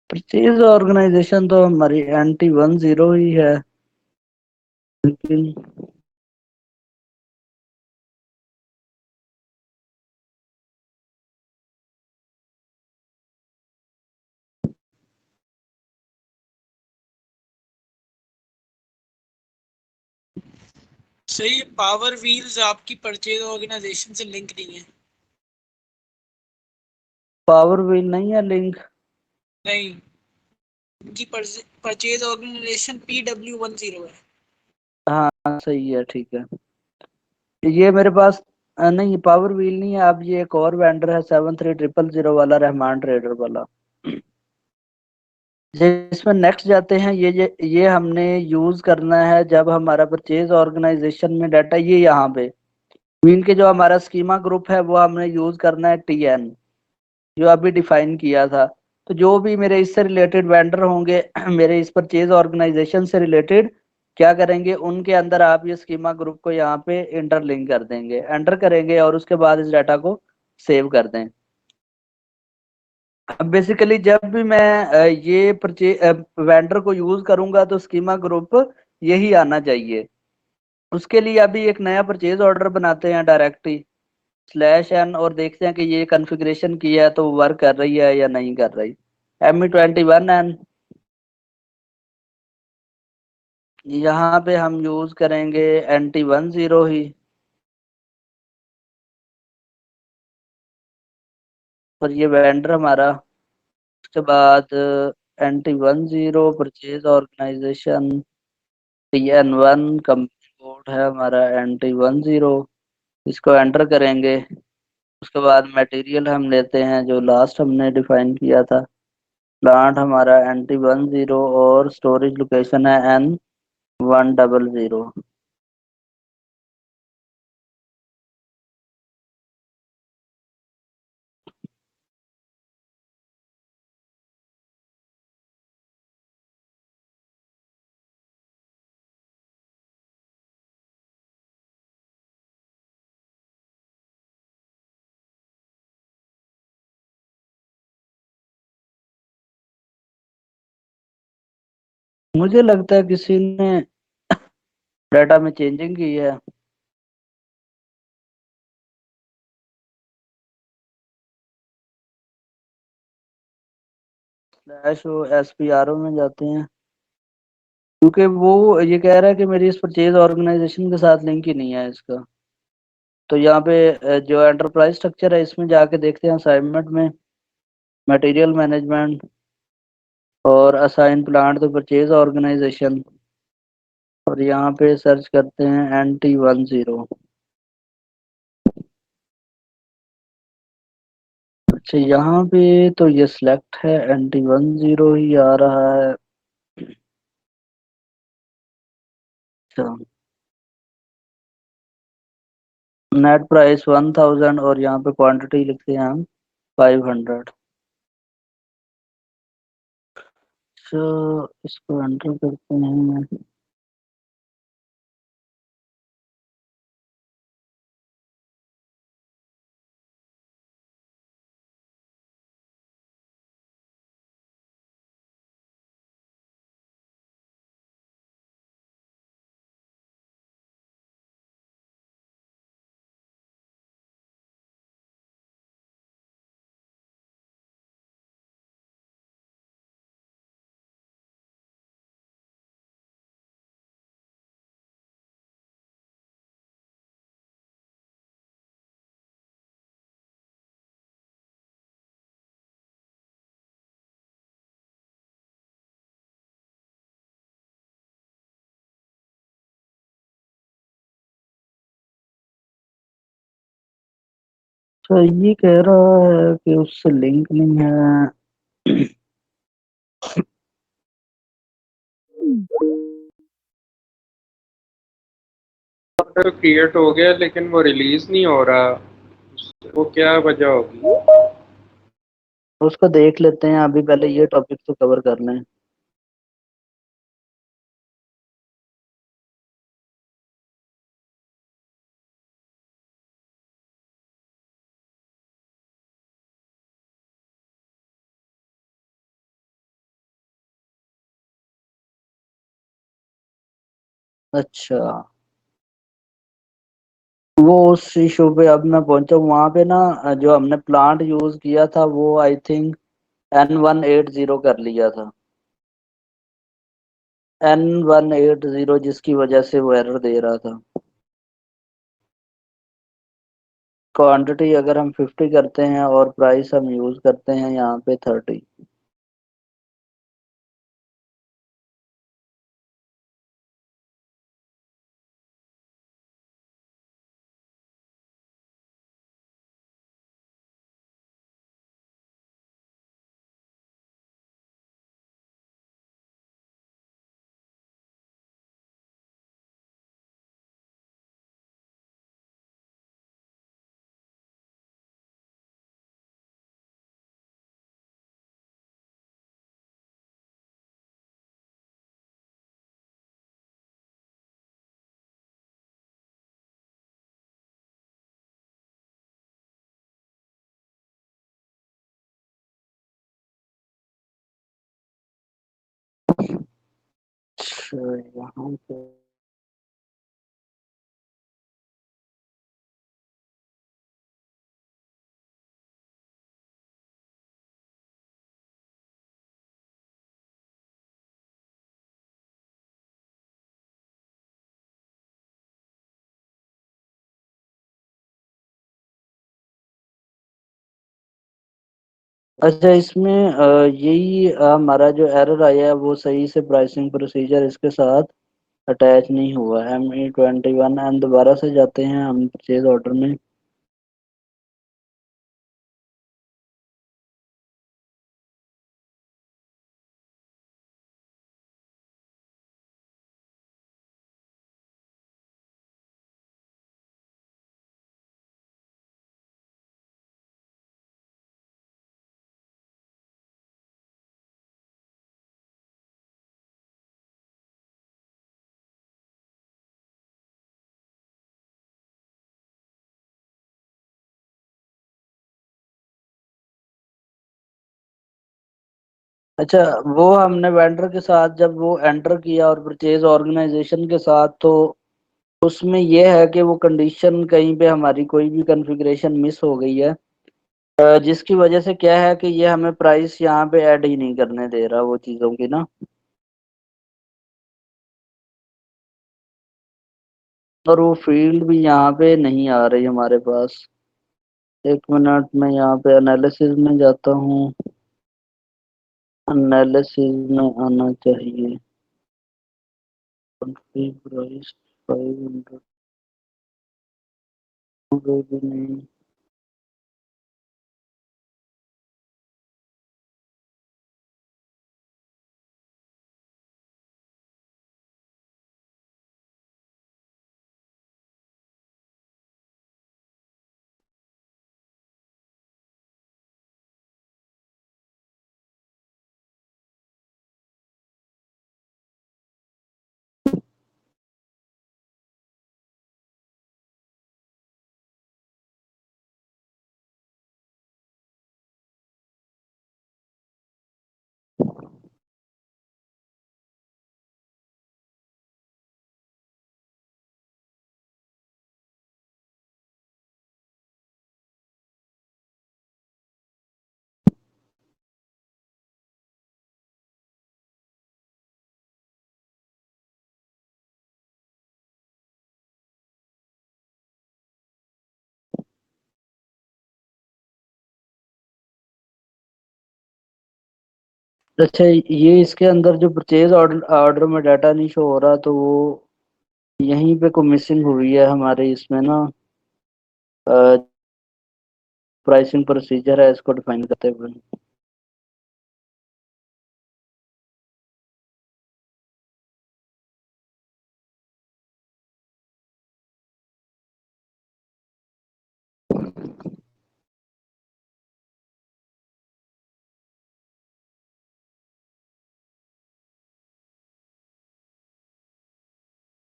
Purchase organization तो हमारी NT10 ही है, लेकिन सही, पावर व्हील्स आपकी परचेज ऑर्गेनाइजेशन से लिंक नहीं है। पावर व्हील नहीं है लिंक। नहीं, उनकी परचेज ऑर्गेनाइजेशन PW10 है। हाँ सही है, ठीक है। ये मेरे पास नहीं, पावर व्हील नहीं है। अब ये एक और वेंडर है 73000 वाला, रहमान ट्रेडर वाला। इसमें नेक्स्ट जाते हैं। ये हमने यूज करना है जब हमारा परचेज ऑर्गेनाइजेशन में डाटा, ये यहाँ पे मीन के जो हमारा स्कीमा ग्रुप है वो हमने यूज करना है TN, जो अभी डिफाइन किया था। तो जो भी मेरे इससे रिलेटेड वेंडर होंगे मेरे इस परचेज ऑर्गेनाइजेशन से रिलेटेड, क्या करेंगे, उनके अंदर आप ये स्कीमा ग्रुप को यहाँ पे इंटरलिंक कर देंगे, एंटर करेंगे और उसके बाद इस डाटा को सेव कर दें। अब बेसिकली जब भी मैं ये परचेज वेंडर को यूज करूंगा तो स्कीमा ग्रुप यही आना चाहिए। उसके लिए अभी एक नया परचेज ऑर्डर बनाते हैं डायरेक्टली /n, और देखते हैं कि ये कॉन्फ़िगरेशन किया है तो वर्क कर रही है या नहीं कर रही। ME21N, यहाँ पे हम यूज करेंगे NT10 ही। और ये वेंडर हमारा, उसके बाद NT10 purchase organisation TN1, company code है हमारा NT10, इसको एंटर करेंगे। उसके बाद मटेरियल हम लेते हैं जो लास्ट हमने डिफाइन किया था, प्लांट हमारा NT10 और स्टोरेज लोकेशन है N100। मुझे लगता है किसी ने डाटा में चेंजिंग की है। /SPRO में जाते हैं, क्योंकि वो ये कह रहा है कि मेरी इस परचेज ऑर्गेनाइजेशन के साथ लिंक ही नहीं है इसका। तो यहाँ पे जो एंटरप्राइज स्ट्रक्चर है इसमें जाके देखते हैं, असाइनमेंट में मटेरियल मैनेजमेंट और असाइन प्लांट तो परचेज ऑर्गेनाइजेशन। और यहाँ पे सर्च करते हैं NT10। अच्छा, यहाँ पे तो ये सिलेक्ट है, NT10 ही आ रहा है। अच्छा, नेट प्राइस 1000 और यहाँ पे क्वांटिटी लिखते हैं हम 500। तो इसको एंटर करते हैं। तो ये कह रहा है कि उससे लिंक नहीं है। तो क्रिएट हो गया लेकिन वो रिलीज नहीं हो रहा, वो क्या वजह होगी? उसको देख लेते हैं, अभी पहले ये टॉपिक तो कवर कर लें। अच्छा, वो उस इशू पे अब मैं पहुंचा हूँ। वहां पे ना जो हमने प्लांट यूज किया था वो आई थिंक N180 कर लिया था। N180, जिसकी वजह से वो एरर दे रहा था। क्वांटिटी अगर हम 50 करते हैं और प्राइस हम यूज करते हैं यहाँ पे 30। अच्छा, यहाँ पे अच्छा, इसमें यही हमारा जो एरर आया है वो सही से प्राइसिंग प्रोसीजर इसके साथ अटैच नहीं हुआ। ME21 एंड दोबारा से जाते हैं हम परचेज ऑर्डर में। अच्छा, वो हमने वेंडर के साथ जब वो एंटर किया और परचेज ऑर्गेनाइजेशन के साथ, तो उसमें ये है कि वो कंडीशन कहीं पे हमारी कोई भी कॉन्फ़िगरेशन मिस हो गई है, जिसकी वजह से क्या है कि ये हमें प्राइस यहाँ पे ऐड ही नहीं करने दे रहा वो चीज़ों की ना। और वो फील्ड भी यहाँ पे नहीं आ रही हमारे पास। एक मिनट में यहाँ पे एनालिसिस में जाता हूँ। एनालिसिस में आना चाहिए। मंथली प्राइस 500 नहीं। अच्छा, ये इसके अंदर जो परचेज ऑर्डर ऑर्डर में डाटा नहीं शो हो रहा, तो वो यहीं पे कोई मिसिंग हुई है हमारे इसमें ना। प्राइसिंग प्रोसीजर है, इसको डिफाइन करते हुए।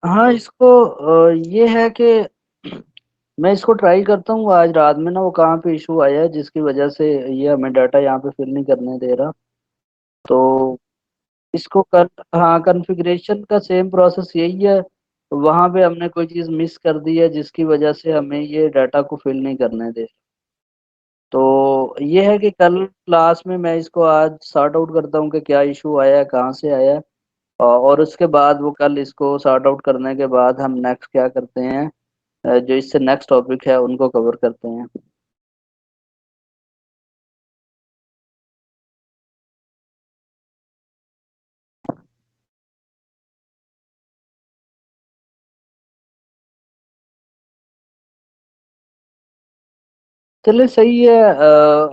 हाँ, इसको ये है कि मैं इसको ट्राई करता हूँ आज रात में ना, वो कहाँ पे इशू आया है जिसकी वजह से ये हमें डाटा यहाँ पे फिल नहीं करने दे रहा। तो इसको कर, हाँ, कॉन्फ़िगरेशन का सेम प्रोसेस यही है। वहां पे हमने कोई चीज मिस कर दी है जिसकी वजह से हमें ये डाटा को फिल नहीं करने दे। तो ये है कि कल क्लास में मैं इसको आज सॉर्ट आउट करता हूँ कि क्या इशू आया है, कहाँ से आया है। और उसके बाद वो कल इसको सॉर्ट आउट करने के बाद हम नेक्स्ट क्या करते हैं, जो इससे नेक्स्ट टॉपिक है उनको कवर करते हैं। चलिए सही है,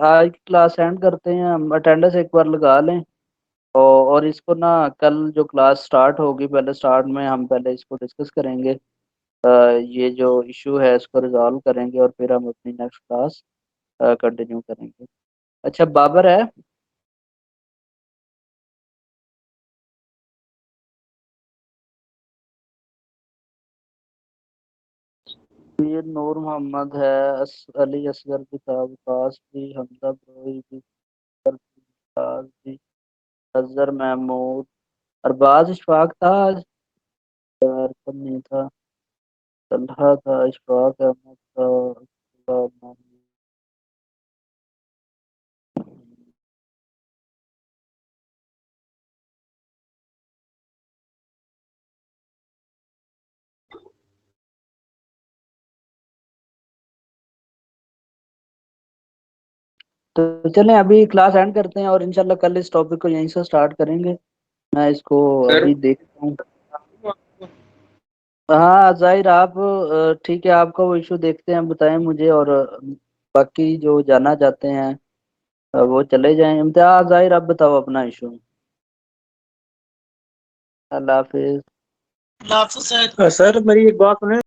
आज की क्लास एंड करते हैं, हम अटेंडेंस एक बार लगा लें। और इसको ना कल जो क्लास स्टार्ट होगी, पहले स्टार्ट में हम पहले इसको डिस्कस करेंगे। ये जो इशू है इसको रिजॉल्व करेंगे और फिर हम अपनी नेक्स्ट क्लास कंटिन्यू करेंगे। अच्छा, बाबर है? ये नूर मोहम्मद है, अली असगर भी था, विकास भी, हमजा ब्रोई भी, फर भी, फराज भी, अजहर महमूद, अरबाज इशफाक था आज, अरफन नहीं था, तलहा था, इशफाक अहमद था, अब्दुल्लाह मोहम्मद। तो चलें अभी क्लास एंड करते हैं और इंशाल्लाह कल इस टॉपिक को यहीं से स्टार्ट करेंगे। मैं इसको सर अभी देखता हूँ। हाँ जाहिर, आप ठीक है, आपका वो इशू देखते हैं, बताएं मुझे। और बाकी जो जाना चाहते हैं वो चले जाएं। इम्तियाज, जाहिर, आप बताओ अपना इशू। अल्लाह हाफिज। अल्लाह हाफ़िज़ सर। सर मेरी एक बात सुने।